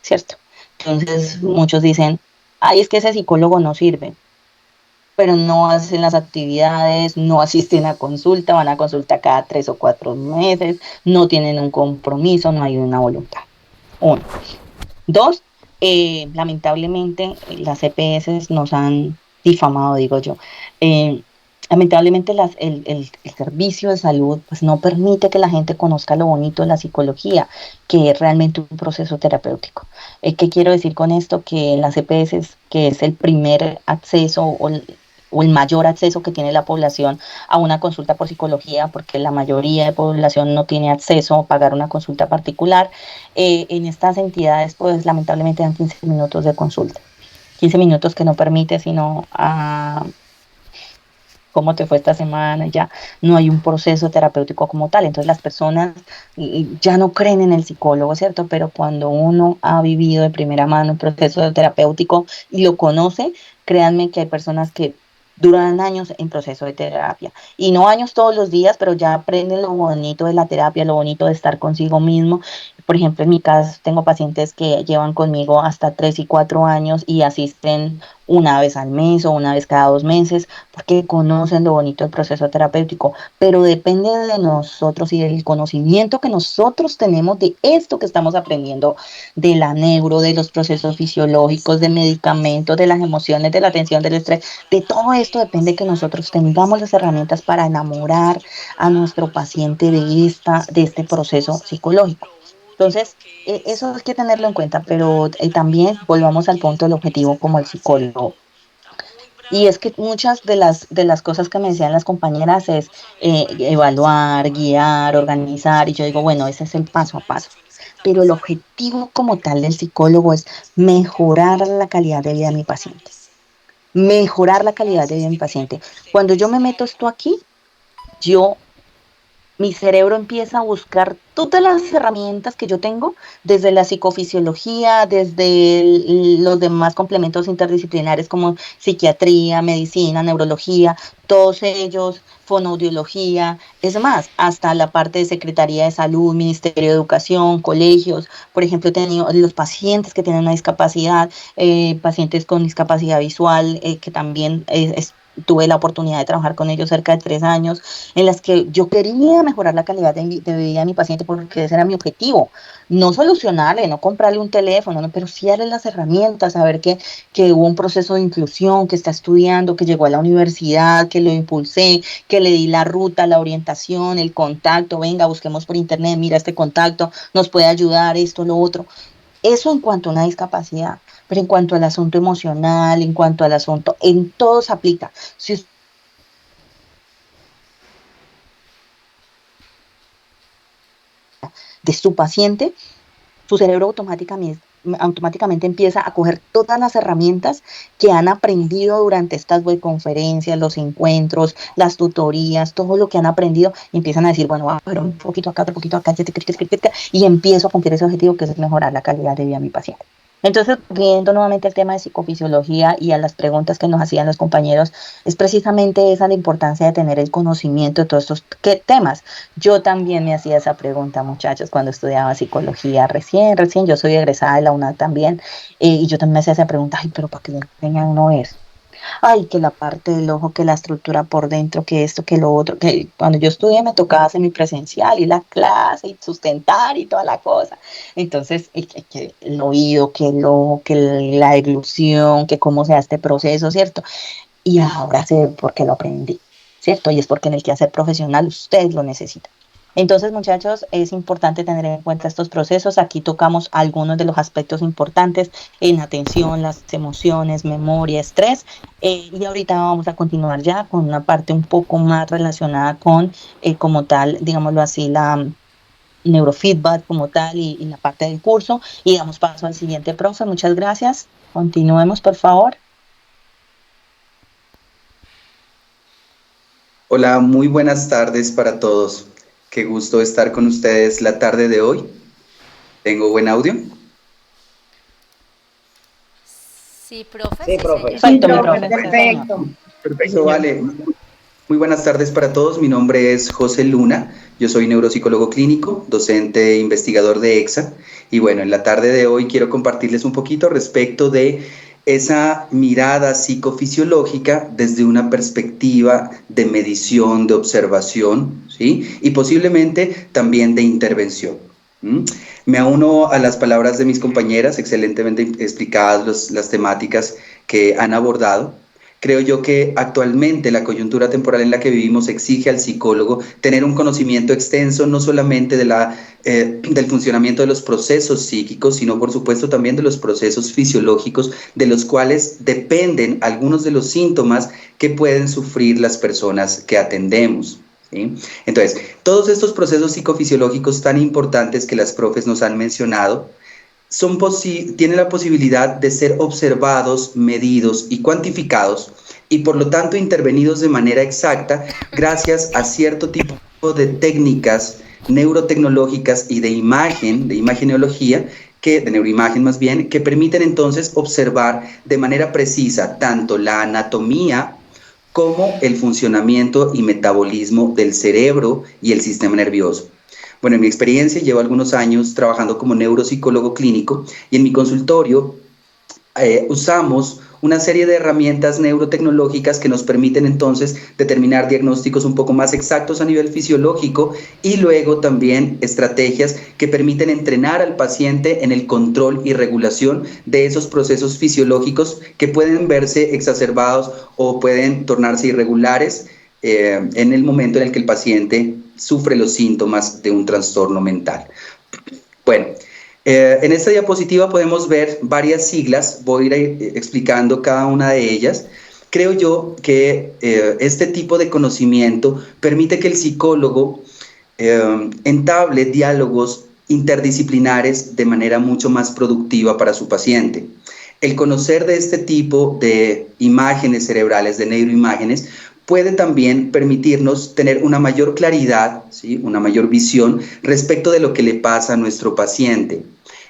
¿cierto? Entonces muchos dicen, ay, es que ese psicólogo no sirve, pero no hacen las actividades, no asisten a consulta, van a consulta cada 3 o 4 meses, no tienen un compromiso, no hay una voluntad. Uno. Dos, lamentablemente las EPS nos han difamado, digo yo. Lamentablemente el servicio de salud pues, no permite que la gente conozca lo bonito de la psicología, que es realmente un proceso terapéutico. ¿Qué quiero decir con esto? Que en las EPS, que es el primer acceso o el mayor acceso que tiene la población a una consulta por psicología, porque la mayoría de población no tiene acceso a pagar una consulta particular, en estas entidades pues lamentablemente dan 15 minutos de consulta. 15 minutos que no permite sino a cómo te fue esta semana, ya no hay un proceso terapéutico como tal. Entonces las personas ya no creen en el psicólogo, ¿cierto? Pero cuando uno ha vivido de primera mano un proceso terapéutico y lo conoce, créanme que hay personas que duran años en proceso de terapia. Y no años todos los días, pero ya aprenden lo bonito de la terapia, lo bonito de estar consigo mismo. Por ejemplo, en mi caso, tengo pacientes que llevan conmigo hasta 3 y 4 años y asisten una vez al mes o una vez cada 2 meses, porque conocen lo bonito del proceso terapéutico, pero depende de nosotros y del conocimiento que nosotros tenemos de esto que estamos aprendiendo, de la neuro, de los procesos fisiológicos, de medicamentos, de las emociones, de la atención, del estrés, de todo esto depende que nosotros tengamos las herramientas para enamorar a nuestro paciente de este proceso psicológico. Entonces, eso hay que tenerlo en cuenta, pero también volvamos al punto del objetivo como el psicólogo. Y es que muchas de las cosas que me decían las compañeras es evaluar, guiar, organizar, y yo digo, bueno, ese es el paso a paso. Pero el objetivo como tal del psicólogo es mejorar la calidad de vida de mi paciente. Mejorar la calidad de vida de mi paciente. Cuando yo me meto esto aquí, yo mi cerebro empieza a buscar todas las herramientas que yo tengo, desde la psicofisiología, desde los demás complementos interdisciplinares como psiquiatría, medicina, neurología, todos ellos, fonoaudiología, es más, hasta la parte de Secretaría de Salud, Ministerio de Educación, colegios. Por ejemplo, he tenido los pacientes que tienen una discapacidad, pacientes con discapacidad visual, que también tuve la oportunidad de trabajar con ellos cerca de 3 años, en las que yo quería mejorar la calidad de vida de mi paciente porque ese era mi objetivo. No solucionarle, no comprarle un teléfono, no, pero sí darle las herramientas, saber que hubo un proceso de inclusión, que está estudiando, que llegó a la universidad, que lo impulsé, que le di la ruta, la orientación, el contacto, venga, busquemos por internet, mira este contacto, nos puede ayudar, esto, lo otro. Eso en cuanto a una discapacidad, pero en cuanto al asunto emocional, en cuanto al asunto, en todo se aplica. Si usted de su paciente, su cerebro automáticamente empieza a coger todas las herramientas que han aprendido durante estas webconferencias, los encuentros, las tutorías, todo lo que han aprendido, y empiezan a decir, bueno, va a ver un poquito acá, otro poquito acá, y empiezo a cumplir ese objetivo que es mejorar la calidad de vida de mi paciente. Entonces, viendo nuevamente el tema de psicofisiología y a las preguntas que nos hacían los compañeros, es precisamente esa la importancia de tener el conocimiento de todos estos temas. Yo también me hacía esa pregunta, muchachos, cuando estudiaba psicología recién, yo soy egresada de la UNAD también, y yo también me hacía esa pregunta, ay, pero ¿para qué le enseñan a uno eso? Ay, que la parte del ojo, que la estructura por dentro, que esto, que lo otro, que cuando yo estudié me tocaba semipresencial y la clase y sustentar y toda la cosa. Entonces, que el oído, que el ojo, que la deglución, que cómo se hace este proceso, ¿cierto? Y ahora sé por qué lo aprendí, ¿cierto? Y es porque en el quehacer profesional usted lo necesita. Entonces, muchachos, es importante tener en cuenta estos procesos. Aquí tocamos algunos de los aspectos importantes en atención, las emociones, memoria, estrés. Y ahorita vamos a continuar ya con una parte un poco más relacionada con, como tal, digámoslo así, la neurofeedback como tal y la parte del curso. Y damos paso al siguiente profe. Muchas gracias. Continuemos, por favor. Hola, muy buenas tardes para todos. Qué gusto estar con ustedes la tarde de hoy. ¿Tengo buen audio? Sí, profe. Sí, profe. Perfecto, mi profe. Perfecto. Perfecto, vale. Muy buenas tardes para todos. Mi nombre es José Luna. Yo soy neuropsicólogo clínico, docente e investigador de EXA. Y bueno, en la tarde de hoy quiero compartirles un poquito respecto de esa mirada psicofisiológica desde una perspectiva de medición, de observación, ¿sí? Y posiblemente también de intervención. Me uno a las palabras de mis compañeras, excelentemente explicadas las temáticas que han abordado. Creo yo que actualmente la coyuntura temporal en la que vivimos exige al psicólogo tener un conocimiento extenso no solamente del funcionamiento de los procesos psíquicos, sino por supuesto también de los procesos fisiológicos de los cuales dependen algunos de los síntomas que pueden sufrir las personas que atendemos, ¿sí? Entonces, todos estos procesos psicofisiológicos tan importantes que las profes nos han mencionado, tienen la posibilidad de ser observados, medidos y cuantificados y por lo tanto intervenidos de manera exacta gracias a cierto tipo de técnicas neurotecnológicas y de imagenología, de neuroimagen más bien, que permiten entonces observar de manera precisa tanto la anatomía como el funcionamiento y metabolismo del cerebro y el sistema nervioso. Bueno, en mi experiencia llevo algunos años trabajando como neuropsicólogo clínico y en mi consultorio usamos una serie de herramientas neurotecnológicas que nos permiten entonces determinar diagnósticos un poco más exactos a nivel fisiológico y luego también estrategias que permiten entrenar al paciente en el control y regulación de esos procesos fisiológicos que pueden verse exacerbados o pueden tornarse irregulares en el momento en el que el paciente sufre los síntomas de un trastorno mental. Bueno, en esta diapositiva podemos ver varias siglas, voy a ir explicando cada una de ellas. Creo yo que este tipo de conocimiento permite que el psicólogo entable diálogos interdisciplinares de manera mucho más productiva para su paciente. El conocer de este tipo de imágenes cerebrales, de neuroimágenes, puede también permitirnos tener una mayor claridad, ¿sí? Una mayor visión respecto de lo que le pasa a nuestro paciente.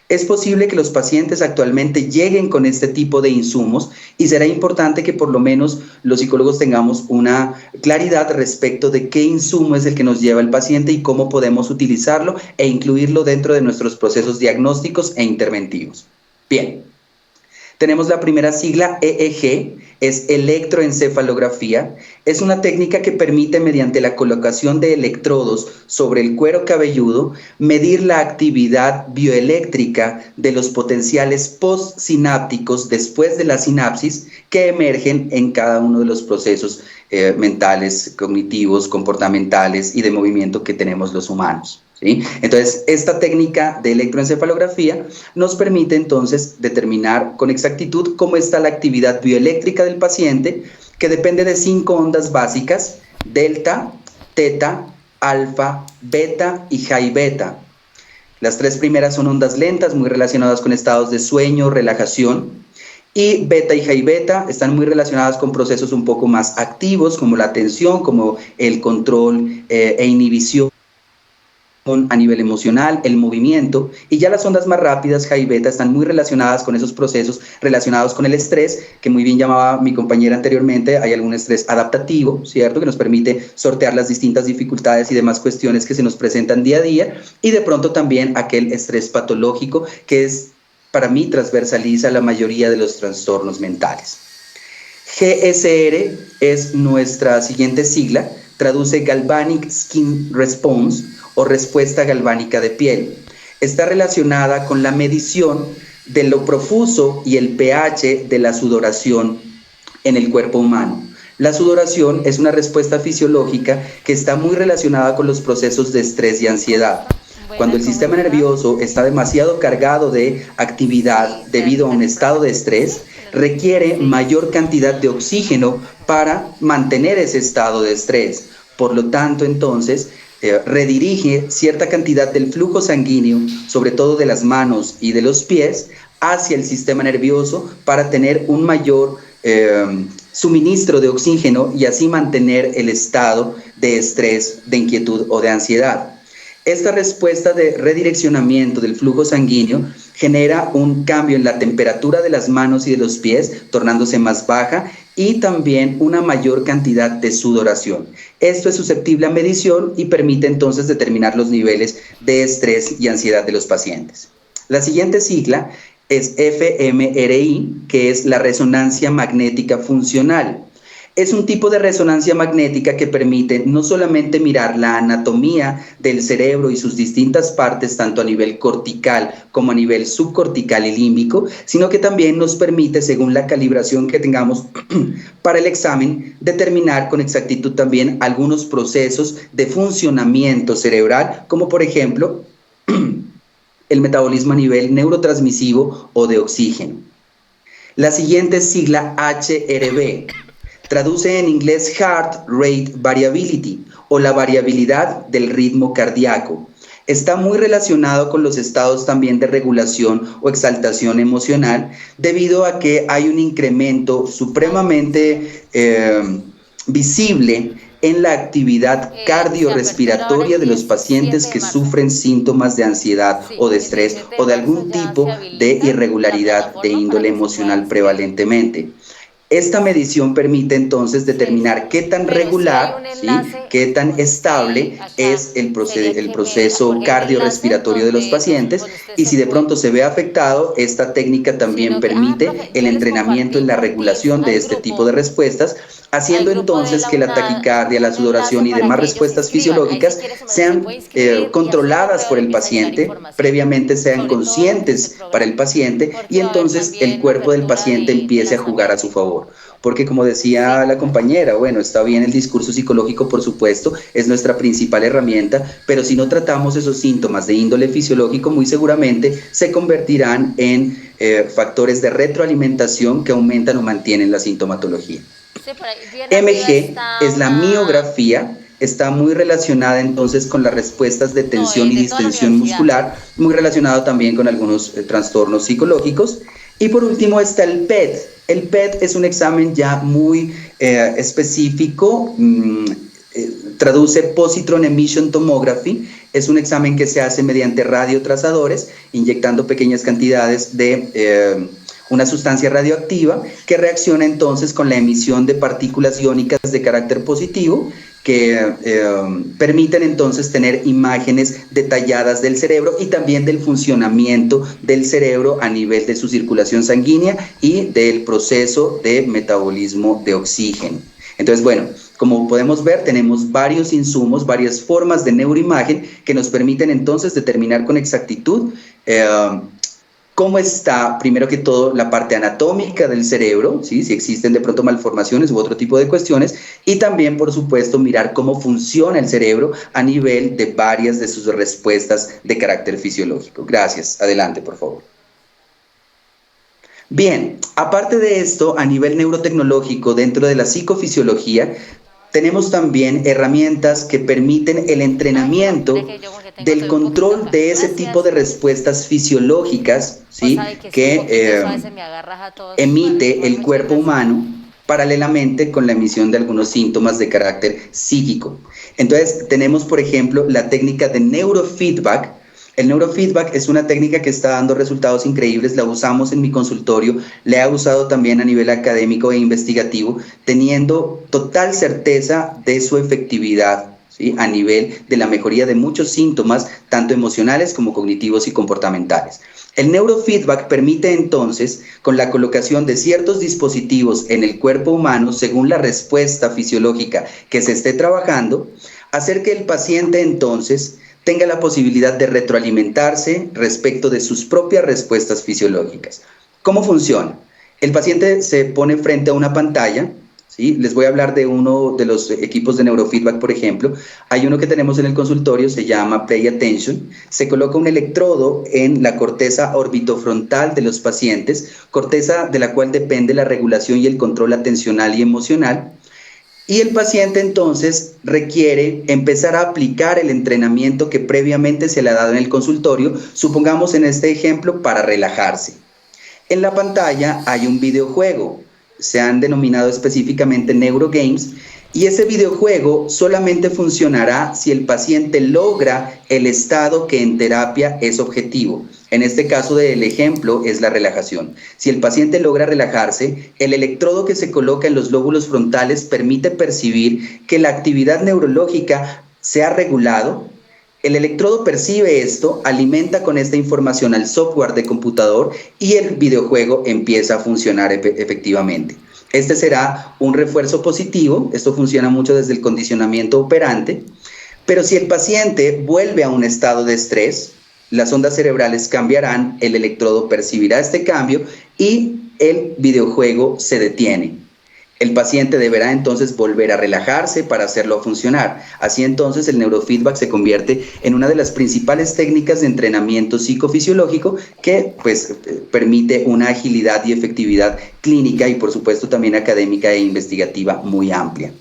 Es posible que los pacientes actualmente lleguen con este tipo de insumos y será importante que por lo menos los psicólogos tengamos una claridad respecto de qué insumo es el que nos lleva el paciente y cómo podemos utilizarlo e incluirlo dentro de nuestros procesos diagnósticos e interventivos. Bien. Tenemos la primera sigla, EEG, es electroencefalografía. Es una técnica que permite, mediante la colocación de electrodos sobre el cuero cabelludo, medir la actividad bioeléctrica de los potenciales postsinápticos después de la sinapsis que emergen en cada uno de los procesos mentales, cognitivos, comportamentales y de movimiento que tenemos los humanos, ¿sí? Entonces, esta técnica de electroencefalografía nos permite entonces determinar con exactitud cómo está la actividad bioeléctrica del paciente, que depende de 5 ondas básicas: delta, teta, alfa, beta y high beta. Las 3 primeras son ondas lentas, muy relacionadas con estados de sueño, relajación. Y beta y high beta están muy relacionadas con procesos un poco más activos, como la atención, como el control e inhibición a nivel emocional, el movimiento. Y ya las ondas más rápidas, high beta, están muy relacionadas con esos procesos relacionados con el estrés, que muy bien llamaba mi compañera anteriormente. Hay algún estrés adaptativo, ¿cierto?, que nos permite sortear las distintas dificultades y demás cuestiones que se nos presentan día a día, y de pronto también aquel estrés patológico que es, para mí, transversaliza la mayoría de los trastornos mentales. GSR es nuestra siguiente sigla, traduce Galvanic Skin Response o respuesta galvánica de piel. Está relacionada con la medición de lo profuso y el pH de la sudoración en el cuerpo humano. La sudoración es una respuesta fisiológica que está muy relacionada con los procesos de estrés y ansiedad. Cuando el sistema nervioso está demasiado cargado de actividad debido a un estado de estrés, requiere mayor cantidad de oxígeno para mantener ese estado de estrés. Por lo tanto, entonces, redirige cierta cantidad del flujo sanguíneo, sobre todo de las manos y de los pies, hacia el sistema nervioso para tener un mayor suministro de oxígeno y así mantener el estado de estrés, de inquietud o de ansiedad. Esta respuesta de redireccionamiento del flujo sanguíneo genera un cambio en la temperatura de las manos y de los pies, tornándose más baja, y también una mayor cantidad de sudoración. Esto es susceptible a medición y permite entonces determinar los niveles de estrés y ansiedad de los pacientes. La siguiente sigla es fMRI, que es la resonancia magnética funcional. Es un tipo de resonancia magnética que permite no solamente mirar la anatomía del cerebro y sus distintas partes, tanto a nivel cortical como a nivel subcortical y límbico, sino que también nos permite, según la calibración que tengamos para el examen, determinar con exactitud también algunos procesos de funcionamiento cerebral, como por ejemplo el metabolismo a nivel neurotransmisivo o de oxígeno. La siguiente sigla HRV. Traduce en inglés Heart Rate Variability o la variabilidad del ritmo cardíaco. Está muy relacionado con los estados también de regulación o exaltación emocional, debido a que hay un incremento supremamente visible en la actividad cardiorrespiratoria de los pacientes que sufren síntomas de ansiedad o de estrés o de algún tipo de irregularidad de índole emocional prevalentemente. Esta medición permite entonces determinar qué tan regular, ¿sí?, qué tan estable es el proceso cardiorrespiratorio de los pacientes, y si de pronto se ve afectado, esta técnica también permite el entrenamiento en la regulación de este tipo de respuestas, haciendo entonces que la taquicardia, la sudoración y demás respuestas fisiológicas sean controladas por el paciente, previamente sean conscientes para el paciente, y entonces el cuerpo del paciente empiece a jugar a su favor. Porque como decía la compañera, bueno, está bien el discurso psicológico, por supuesto, es nuestra principal herramienta, pero si no tratamos esos síntomas de índole fisiológico, muy seguramente se convertirán en factores de retroalimentación que aumentan o mantienen la sintomatología. MG es la miografía, está muy relacionada entonces con las respuestas de tensión y distensión muscular, muy relacionado también con algunos trastornos psicológicos. Y por último está el PET. El PET es un examen ya muy específico, traduce Positron Emission Tomography, es un examen que se hace mediante radiotrazadores, inyectando pequeñas cantidades de una sustancia radioactiva que reacciona entonces con la emisión de partículas iónicas de carácter positivo, que permiten entonces tener imágenes detalladas del cerebro y también del funcionamiento del cerebro a nivel de su circulación sanguínea y del proceso de metabolismo de oxígeno. Entonces, bueno, como podemos ver, tenemos varios insumos, varias formas de neuroimagen que nos permiten entonces determinar con exactitud cómo está, primero que todo, la parte anatómica del cerebro, ¿sí?, si existen de pronto malformaciones u otro tipo de cuestiones, y también, por supuesto, mirar cómo funciona el cerebro a nivel de varias de sus respuestas de carácter fisiológico. Gracias. Adelante, por favor. Bien, aparte de esto, a nivel neurotecnológico, dentro de la psicofisiología, tenemos también herramientas que permiten el entrenamiento del control de ese tipo de respuestas fisiológicas, ¿sí?, que emite el cuerpo humano paralelamente con la emisión de algunos síntomas de carácter psíquico. Entonces, tenemos, por ejemplo, la técnica de neurofeedback. El neurofeedback es una técnica que está dando resultados increíbles, la usamos en mi consultorio, la he usado también a nivel académico e investigativo, teniendo total certeza de su efectividad, ¿sí?, a nivel de la mejoría de muchos síntomas, tanto emocionales como cognitivos y comportamentales. El neurofeedback permite entonces, con la colocación de ciertos dispositivos en el cuerpo humano, según la respuesta fisiológica que se esté trabajando, hacer que el paciente entonces tenga la posibilidad de retroalimentarse respecto de sus propias respuestas fisiológicas. ¿Cómo funciona? El paciente se pone frente a una pantalla ¿sí? Les voy a hablar de uno de los equipos de neurofeedback, por ejemplo. Hay uno que tenemos en el consultorio, se llama Play Attention. Se coloca un electrodo en la corteza orbitofrontal de los pacientes, corteza de la cual depende la regulación y el control atencional y emocional. Y el paciente entonces requiere empezar a aplicar el entrenamiento que previamente se le ha dado en el consultorio, supongamos en este ejemplo, para relajarse. En la pantalla hay un videojuego, se han denominado específicamente neurogames, y ese videojuego solamente funcionará si el paciente logra el estado que en terapia es objetivo. En este caso del ejemplo es la relajación. Si el paciente logra relajarse, el electrodo que se coloca en los lóbulos frontales permite percibir que la actividad neurológica se ha regulado. El electrodo percibe esto, alimenta con esta información al software de computador y el videojuego empieza a funcionar efectivamente. Este será un refuerzo positivo, esto funciona mucho desde el condicionamiento operante, pero si el paciente vuelve a un estado de estrés, las ondas cerebrales cambiarán, el electrodo percibirá este cambio y el videojuego se detiene. El paciente deberá entonces volver a relajarse para hacerlo funcionar. Así entonces el neurofeedback se convierte en una de las principales técnicas de entrenamiento psicofisiológico que pues permite una agilidad y efectividad clínica y por supuesto también académica e investigativa muy amplia.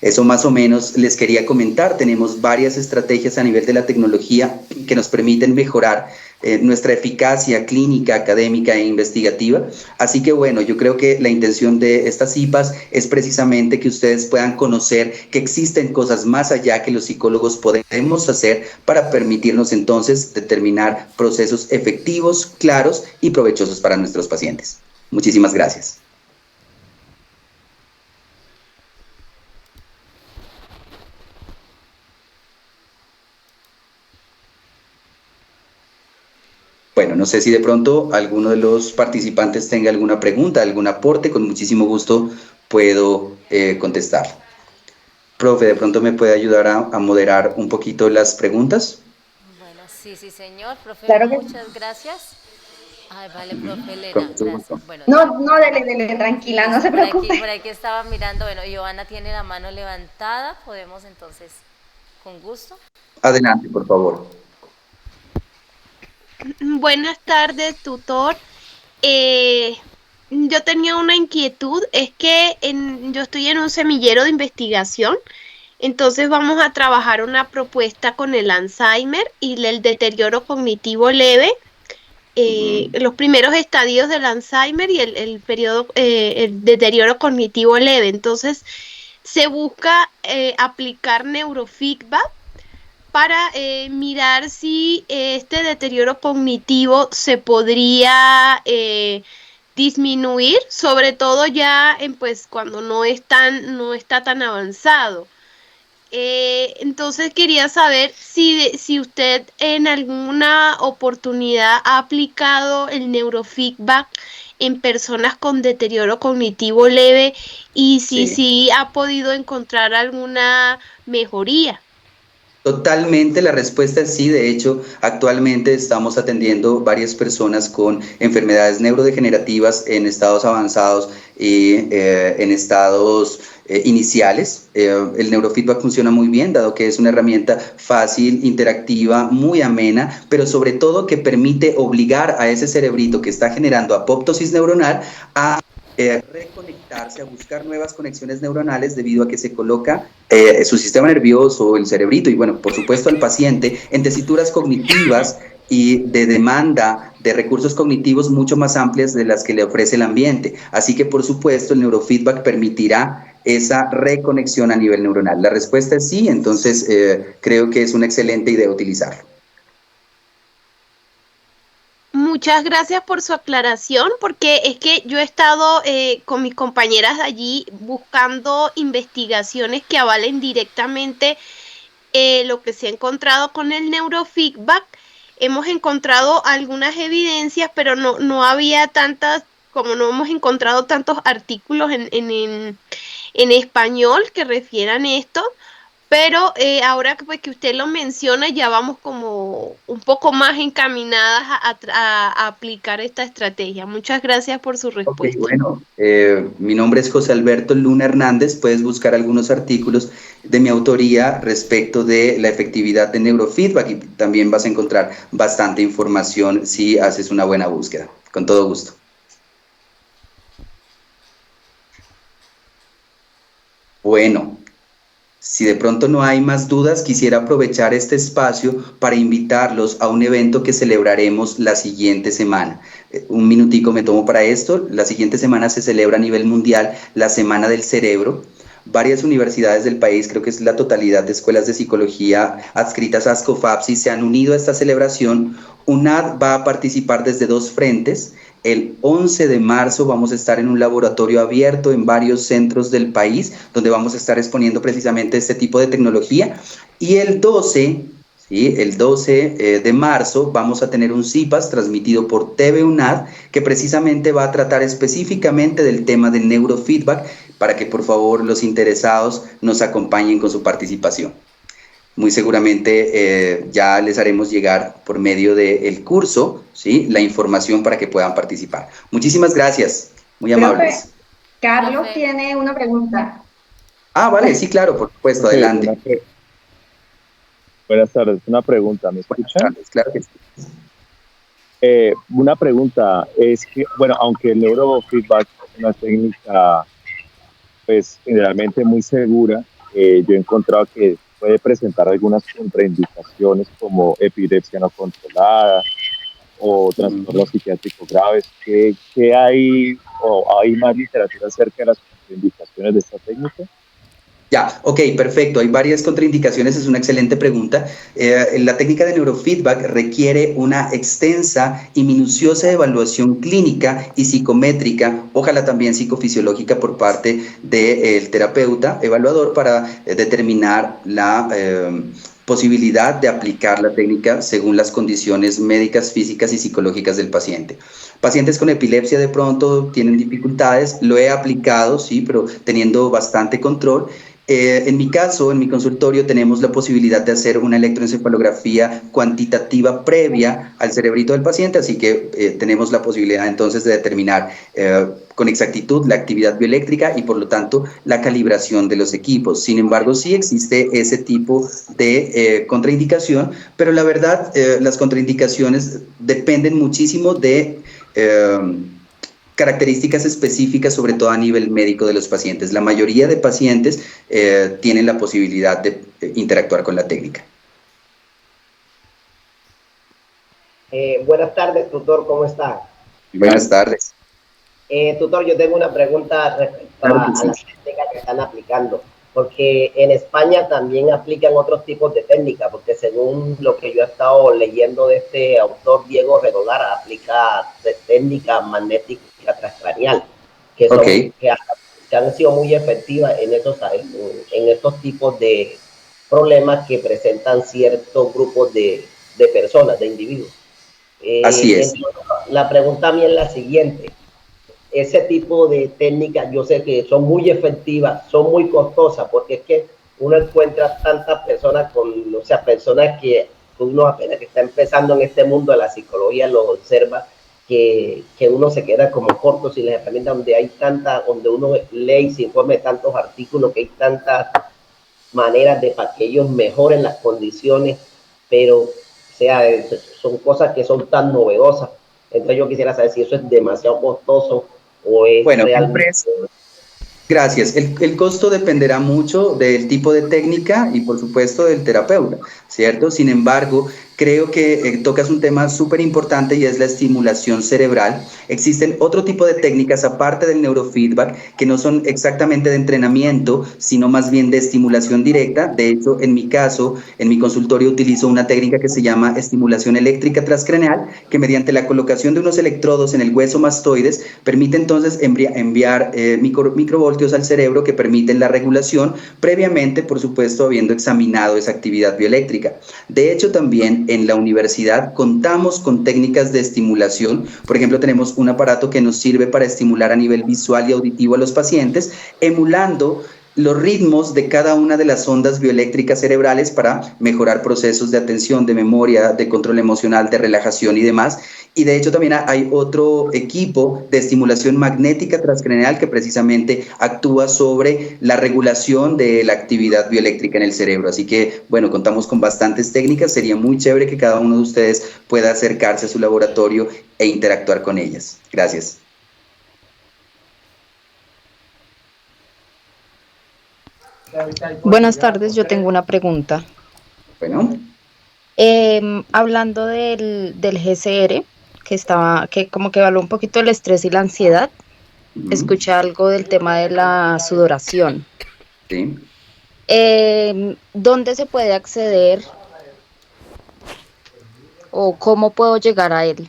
Eso más o menos les quería comentar. Tenemos varias estrategias a nivel de la tecnología que nos permiten mejorar nuestra eficacia clínica, académica e investigativa. Así que bueno, yo creo que la intención de estas CIPAs es precisamente que ustedes puedan conocer que existen cosas más allá que los psicólogos podemos hacer para permitirnos entonces determinar procesos efectivos, claros y provechosos para nuestros pacientes. Muchísimas gracias. Bueno, no sé si de pronto alguno de los participantes tenga alguna pregunta, algún aporte, con muchísimo gusto puedo contestar. Profe, ¿de pronto me puede ayudar a moderar un poquito las preguntas? Bueno, sí, señor. Profe, Claro que muchas gracias. Ay, vale, profe Elena, gracias. Bueno, no, dele, tranquila, no se preocupe. por aquí estaba mirando, bueno, Giovanna tiene la mano levantada, podemos entonces, con gusto. Adelante, por favor. Buenas tardes, tutor. Yo tenía una inquietud, es que yo estoy en un semillero de investigación, entonces vamos a trabajar una propuesta con el Alzheimer y el deterioro cognitivo leve, los primeros estadios del Alzheimer y el deterioro cognitivo leve. Entonces se busca aplicar neurofeedback para mirar si este deterioro cognitivo se podría disminuir, sobre todo ya pues cuando no está tan avanzado. Entonces quería saber si usted en alguna oportunidad ha aplicado el neurofeedback en personas con deterioro cognitivo leve y si ha podido encontrar alguna mejoría. Totalmente, la respuesta es sí. De hecho, actualmente estamos atendiendo varias personas con enfermedades neurodegenerativas en estados avanzados y en estados iniciales. El neurofeedback funciona muy bien, dado que es una herramienta fácil, interactiva, muy amena, pero sobre todo que permite obligar a ese cerebrito que está generando apoptosis neuronal a reconectarse, a buscar nuevas conexiones neuronales debido a que se coloca su sistema nervioso, el cerebrito y bueno, por supuesto al paciente en tesituras cognitivas y de demanda de recursos cognitivos mucho más amplias de las que le ofrece el ambiente. Así que por supuesto el neurofeedback permitirá esa reconexión a nivel neuronal. La respuesta es sí, entonces creo que es una excelente idea utilizarlo. Muchas gracias por su aclaración, porque es que yo he estado con mis compañeras allí buscando investigaciones que avalen directamente lo que se ha encontrado con el neurofeedback. Hemos encontrado algunas evidencias, pero no había tantas, como no hemos encontrado tantos artículos en español que refieran esto, pero ahora que, pues, que usted lo menciona, ya vamos como un poco más encaminadas a aplicar esta estrategia. Muchas gracias por su Ok, respuesta. bueno, mi nombre es José Alberto Luna Hernández. Puedes buscar algunos artículos de mi autoría respecto de la efectividad de neurofeedback y también vas a encontrar bastante información si haces una buena búsqueda. Con todo gusto. Bueno, si de pronto no hay más dudas, quisiera aprovechar este espacio para invitarlos a un evento que celebraremos la siguiente semana. Un minutico me tomo para esto. La siguiente semana se celebra a nivel mundial la Semana del Cerebro. Varias universidades del país, creo que es la totalidad de escuelas de psicología adscritas a ASCOFAPSI, se han unido a esta celebración. UNAD va a participar desde dos frentes. El 11 de marzo vamos a estar en un laboratorio abierto en varios centros del país, donde vamos a estar exponiendo precisamente este tipo de tecnología. Y el 12, ¿sí? El 12 de marzo vamos a tener un CIPAS transmitido por TV UNAD, que precisamente va a tratar específicamente del tema de neurofeedback, para que por favor los interesados nos acompañen con su participación. Muy seguramente ya les haremos llegar por medio del curso, ¿sí?, la información para que puedan participar. Muchísimas gracias, muy amables. Profe, Carlos tiene una pregunta. Ah, vale, sí, claro, por supuesto, adelante. Buenas tardes, una pregunta, ¿me escuchan? Buenas tardes, claro que sí. Una pregunta es que, bueno, aunque el neurofeedback es una técnica, pues, generalmente muy segura, yo he encontrado que puede presentar algunas contraindicaciones como epilepsia no controlada o trastornos psiquiátricos graves. ¿Qué hay, o hay más literatura acerca de las contraindicaciones de esta técnica? Ya, ok, perfecto. Hay varias contraindicaciones, es una excelente pregunta. La técnica de neurofeedback requiere una extensa y minuciosa evaluación clínica y psicométrica, ojalá también psicofisiológica por parte del terapeuta evaluador para determinar la posibilidad de aplicar la técnica según las condiciones médicas, físicas y psicológicas del paciente. Pacientes con epilepsia de pronto tienen dificultades, lo he aplicado, sí, pero teniendo bastante control. En mi caso, en mi consultorio, tenemos la posibilidad de hacer una electroencefalografía cuantitativa previa al cerebrito del paciente, así que tenemos la posibilidad entonces de determinar con exactitud la actividad bioeléctrica y por lo tanto la calibración de los equipos. Sin embargo, sí existe ese tipo de contraindicación, pero la verdad las contraindicaciones dependen muchísimo de características específicas, sobre todo a nivel médico de los pacientes. La mayoría de pacientes tienen la posibilidad de interactuar con la técnica. Buenas tardes, tutor, ¿cómo está? Buenas tardes. Tutor, yo tengo una pregunta respecto a las técnicas que están aplicando, porque en España también aplican otros tipos de técnicas, porque según lo que yo he estado leyendo de este autor, Diego Redolar, aplica técnica magnética transcranial, que, son, que han sido muy efectivas en estos tipos de problemas que presentan ciertos grupos de personas, de individuos. Así es. Entonces, la pregunta mía es la siguiente. Ese tipo de técnicas yo sé que son muy efectivas, son muy costosas, porque es que uno encuentra tantas personas personas que uno apenas que está empezando en este mundo de la psicología lo observa, que uno se queda como corto sin las herramientas, donde uno lee y se informe de tantos artículos, que hay tantas maneras de para que ellos mejoren las condiciones, pero son cosas que son tan novedosas. Entonces yo quisiera saber si eso es demasiado costoso o es realmente... Gracias. El costo dependerá mucho del tipo de técnica y por supuesto del terapeuta, ¿cierto? Sin embargo, creo que tocas un tema súper importante y es la estimulación cerebral. Existen otro tipo de técnicas aparte del neurofeedback que no son exactamente de entrenamiento, sino más bien de estimulación directa. De hecho, en mi caso, en mi consultorio utilizo una técnica que se llama estimulación eléctrica transcraneal, que mediante la colocación de unos electrodos en el hueso mastoides permite entonces enviar microvoltios al cerebro que permiten la regulación, previamente, por supuesto, habiendo examinado esa actividad bioeléctrica. De hecho, también en la universidad contamos con técnicas de estimulación. Por ejemplo, tenemos un aparato que nos sirve para estimular a nivel visual y auditivo a los pacientes, emulando los ritmos de cada una de las ondas bioeléctricas cerebrales para mejorar procesos de atención, de memoria, de control emocional, de relajación y demás. Y de hecho también hay otro equipo de estimulación magnética transcranial que precisamente actúa sobre la regulación de la actividad bioeléctrica en el cerebro. Así que, bueno, contamos con bastantes técnicas. Sería muy chévere que cada uno de ustedes pueda acercarse a su laboratorio e interactuar con ellas. Gracias. Buenas tardes, yo tengo una pregunta. Bueno. Hablando del GCR, que como que evaluó un poquito el estrés y la ansiedad, escuché algo del tema de la sudoración. Sí. ¿Dónde se puede acceder o cómo puedo llegar a él?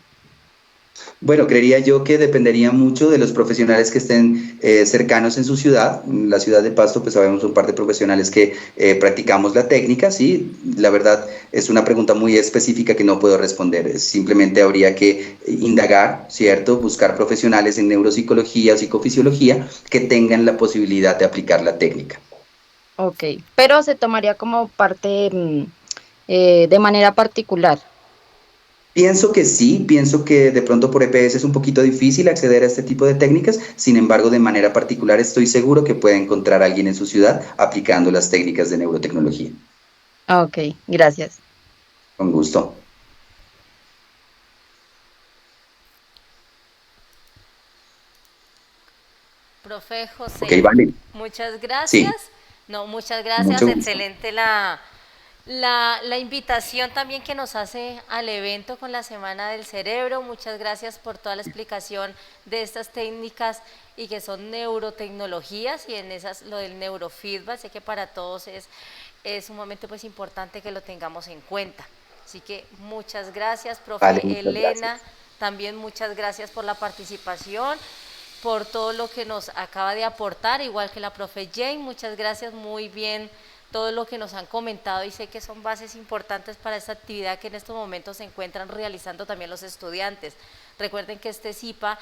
Bueno, creería yo que dependería mucho de los profesionales que estén cercanos en su ciudad. En la ciudad de Pasto, pues sabemos un par de profesionales que practicamos la técnica, sí. La verdad es una pregunta muy específica que no puedo responder. Simplemente habría que indagar, ¿cierto? Buscar profesionales en neuropsicología o psicofisiología que tengan la posibilidad de aplicar la técnica. Ok, pero se tomaría como parte de manera particular. Pienso que sí, pienso que de pronto por EPS es un poquito difícil acceder a este tipo de técnicas, sin embargo, de manera particular estoy seguro que puede encontrar a alguien en su ciudad aplicando las técnicas de neurotecnología. Ok, gracias. Con gusto. Profe José, Ok, vale. muchas gracias. Sí. No, muchas gracias, Mucho gusto. excelente la invitación también que nos hace al evento con la Semana del Cerebro. Muchas gracias por toda la explicación de estas técnicas y que son neurotecnologías y en esas lo del neurofeedback. Sé que para todos es un momento pues importante que lo tengamos en cuenta. Así que muchas gracias, profe Vale, muchas Elena, gracias. también muchas gracias por la participación, por todo lo que nos acaba de aportar, igual que la profe Jane, muchas gracias, muy bien todo lo que nos han comentado y sé que son bases importantes para esta actividad que en estos momentos se encuentran realizando también los estudiantes. Recuerden que este CIPA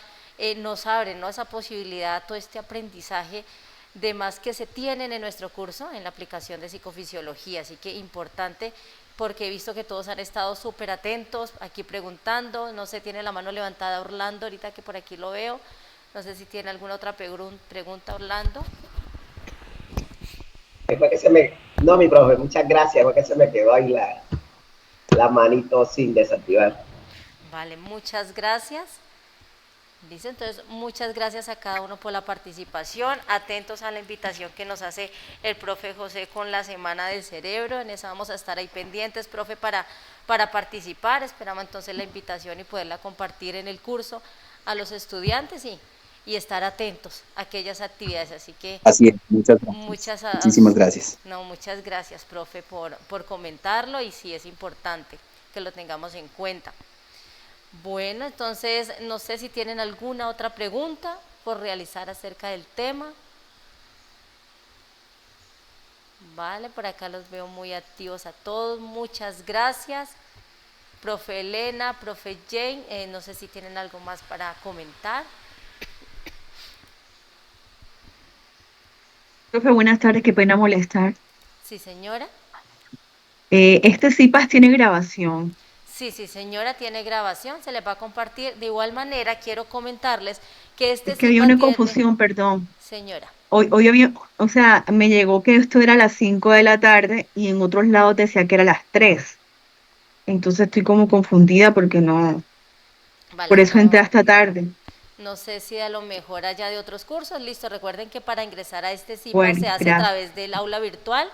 nos abre, ¿no?, esa posibilidad, todo este aprendizaje de más que se tienen en nuestro curso en la aplicación de psicofisiología, así que importante porque he visto que todos han estado súper atentos aquí preguntando, no sé, tiene la mano levantada Orlando ahorita que por aquí lo veo, no sé si tiene alguna otra pregunta Orlando. No, mi profe, muchas gracias, fue que se me quedó ahí la manito sin desactivar. Vale, muchas gracias. Dice, entonces, muchas gracias a cada uno por la participación, atentos a la invitación que nos hace el profe José con la Semana del Cerebro, en esa vamos a estar ahí pendientes, profe, para participar, esperamos entonces la invitación y poderla compartir en el curso a los estudiantes y estar atentos a aquellas actividades, así que Así es, muchas gracias. Muchísimas gracias. No, muchas gracias, profe, por comentarlo y sí es importante que lo tengamos en cuenta. Bueno, entonces, no sé si tienen alguna otra pregunta por realizar acerca del tema. Vale, por acá los veo muy activos a todos, muchas gracias. Profe Elena, profe Jane, no sé si tienen algo más para comentar. Profe, buenas tardes, qué pena molestar. Sí, señora. Este CIPAS tiene grabación. Sí, señora, tiene grabación, se les va a compartir. De igual manera, quiero comentarles que Es que había una confusión, perdón. Señora. Hoy había, o sea, me llegó que esto era a las 5 de la tarde y en otros lados decía que era a las 3. Entonces estoy como confundida porque no, Vale, por eso entré hasta tarde. No sé si a lo mejor allá de otros cursos, listo, recuerden que para ingresar a este CIPA Bueno, se hace gracias. a través del aula virtual.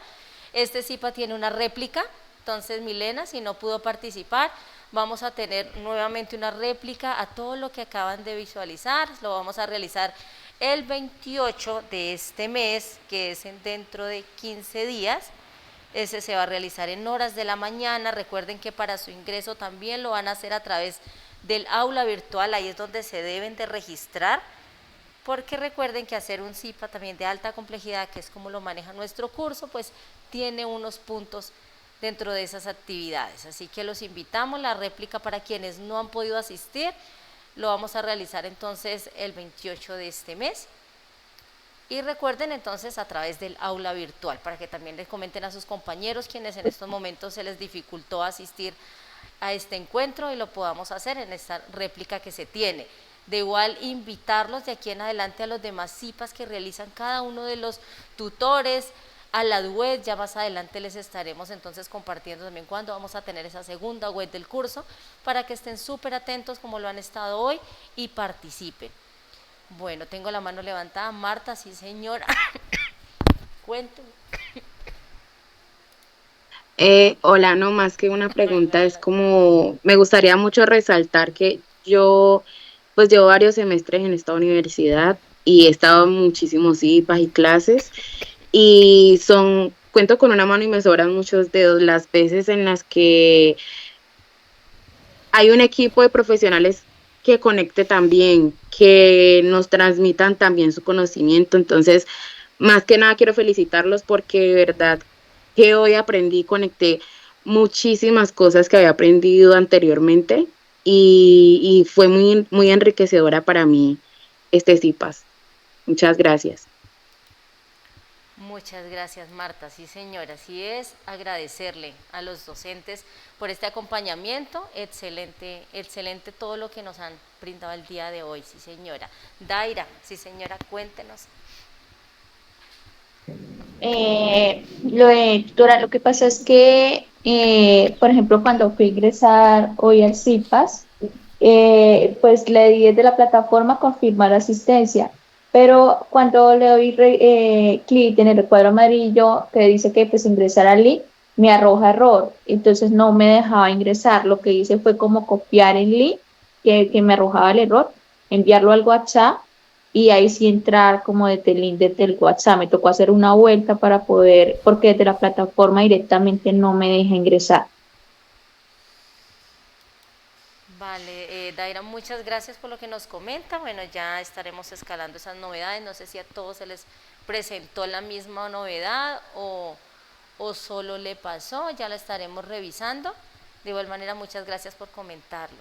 Este CIPA tiene una réplica, entonces Milena, si no pudo participar, vamos a tener nuevamente una réplica a todo lo que acaban de visualizar, lo vamos a realizar el 28 de este mes, que es dentro de 15 días, ese se va a realizar en horas de la mañana, recuerden que para su ingreso también lo van a hacer a través del aula virtual, ahí es donde se deben de registrar, porque recuerden que hacer un CIPA también de alta complejidad, que es como lo maneja nuestro curso, pues tiene unos puntos dentro de esas actividades, así que los invitamos, la réplica para quienes no han podido asistir, lo vamos a realizar entonces el 28 de este mes, Y recuerden entonces a través del aula virtual, para que también les comenten a sus compañeros quienes en estos momentos se les dificultó asistir a este encuentro y lo podamos hacer en esta réplica que se tiene. De igual invitarlos de aquí en adelante a los demás CIPAs que realizan cada uno de los tutores, a la web, ya más adelante les estaremos entonces compartiendo también cuándo vamos a tener esa segunda web del curso, para que estén súper atentos como lo han estado hoy y participen. Bueno, tengo la mano levantada. Marta, sí señora. Cuénteme. Hola, no más que una pregunta, es como, me gustaría mucho resaltar que yo pues llevo varios semestres en esta universidad y he estado en muchísimos IPAs y clases y cuento con una mano y me sobran muchos dedos las veces en las que hay un equipo de profesionales que conecte también, que nos transmitan también su conocimiento. Entonces, más que nada quiero felicitarlos porque de verdad que hoy aprendí, conecté muchísimas cosas que había aprendido anteriormente y fue muy, muy enriquecedora para mí este CIPAS. Muchas gracias. Muchas gracias, Marta. Sí, señora, así es. Agradecerle a los docentes por este acompañamiento. Excelente, excelente todo lo que nos han brindado el día de hoy. Sí, señora. Daira, sí, señora, cuéntenos. Tutora, lo que pasa es que, por ejemplo, cuando fui a ingresar hoy al CIPAS, pues le di desde la plataforma confirmar asistencia, pero cuando le doy clic en el recuadro amarillo que dice que pues ingresar al link, me arroja error, entonces no me dejaba ingresar. Lo que hice fue como copiar el link que me arrojaba el error, enviarlo al WhatsApp y ahí sí entrar como desde el link desde el WhatsApp. Me tocó hacer una vuelta para poder, porque desde la plataforma directamente no me deja ingresar. Vale, Daira, muchas gracias por lo que nos comenta. Bueno, ya estaremos escalando esas novedades. No sé si a todos se les presentó la misma novedad o solo le pasó, ya la estaremos revisando. De igual manera, muchas gracias por comentarlo.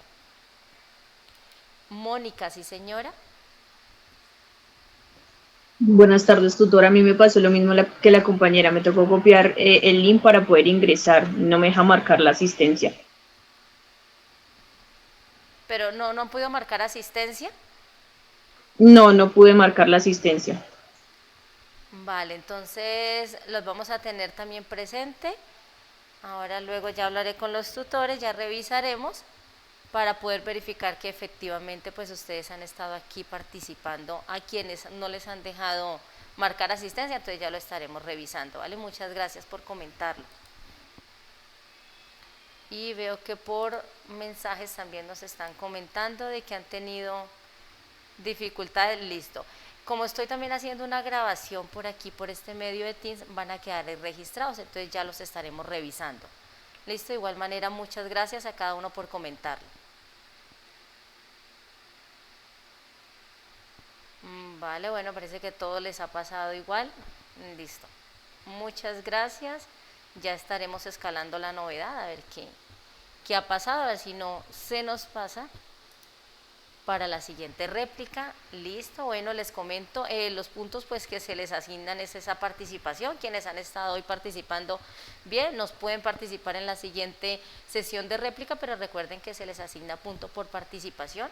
Mónica, sí señora. Buenas tardes, tutora. A mí me pasó lo mismo que la compañera. Me tocó copiar el link para poder ingresar. No me deja marcar la asistencia. Pero no han podido marcar asistencia. No pude marcar la asistencia. Vale, entonces los vamos a tener también presente. Ahora luego ya hablaré con los tutores, ya revisaremos para poder verificar que efectivamente pues ustedes han estado aquí participando. A quienes no les han dejado marcar asistencia, entonces ya lo estaremos revisando, ¿vale? Muchas gracias por comentarlo. Y veo que por mensajes también nos están comentando de que han tenido dificultades. Listo. Como estoy también haciendo una grabación por aquí, por este medio de Teams, van a quedar registrados, entonces ya los estaremos revisando. Listo, de igual manera, muchas gracias a cada uno por comentarlo. Vale, bueno, parece que todo les ha pasado igual. Listo. Muchas gracias. Ya estaremos escalando la novedad, a ver qué ha pasado, a ver si no se nos pasa para la siguiente réplica. Listo, bueno, les comento los puntos pues que se les asignan es esa participación. Quienes han estado hoy participando bien, nos pueden participar en la siguiente sesión de réplica, pero recuerden que se les asigna punto por participación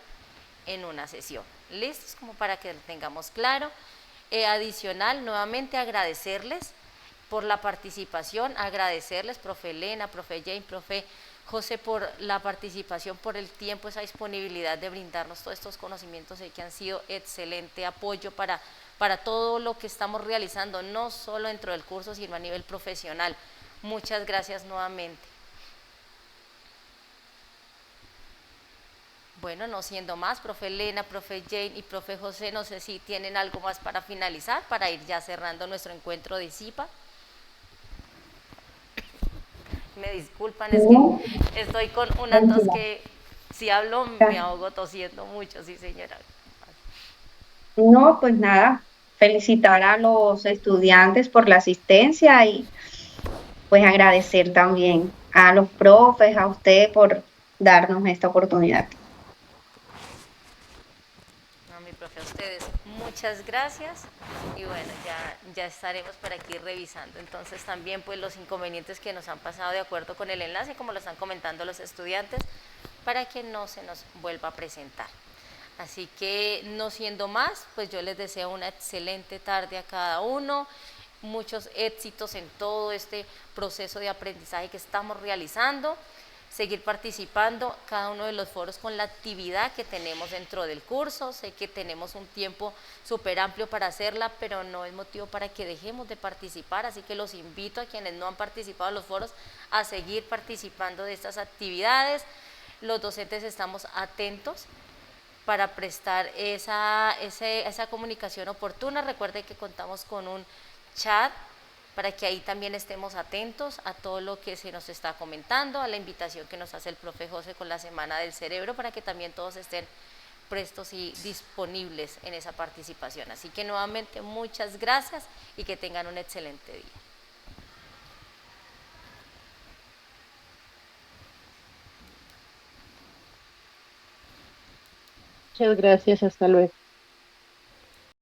en una sesión. Listo, es como para que lo tengamos claro. Adicional, nuevamente agradecerles por la participación, agradecerles, profe Elena, profe Jane, profe José, por la participación, por el tiempo, esa disponibilidad de brindarnos todos estos conocimientos que han sido excelente apoyo para todo lo que estamos realizando, no solo dentro del curso, sino a nivel profesional. Muchas gracias nuevamente. Bueno, no siendo más, profe Elena, profe Jane y profe José, no sé si tienen algo más para finalizar, para ir ya cerrando nuestro encuentro de CIPA. Me disculpan, es que estoy con una tos que si hablo me ahogo tosiendo mucho, sí señora. No, pues nada, felicitar a los estudiantes por la asistencia y pues agradecer también a los profes, a usted por darnos esta oportunidad. No, mi profe, a ustedes, muchas gracias y bueno, ya estaremos por aquí revisando. Entonces también pues los inconvenientes que nos han pasado de acuerdo con el enlace, como lo están comentando los estudiantes, para que no se nos vuelva a presentar. Así que no siendo más, pues yo les deseo una excelente tarde a cada uno, muchos éxitos en todo este proceso de aprendizaje que estamos realizando, seguir participando cada uno de los foros con la actividad que tenemos dentro del curso. Sé que tenemos un tiempo súper amplio para hacerla, pero no es motivo para que dejemos de participar, así que los invito a quienes no han participado en los foros a seguir participando de estas actividades. Los docentes estamos atentos para prestar esa comunicación oportuna. Recuerde que contamos con un chat para que ahí también estemos atentos a todo lo que se nos está comentando, a la invitación que nos hace el profe José con la Semana del Cerebro, para que también todos estén prestos y disponibles en esa participación. Así que nuevamente muchas gracias y que tengan un excelente día. Muchas gracias, hasta luego.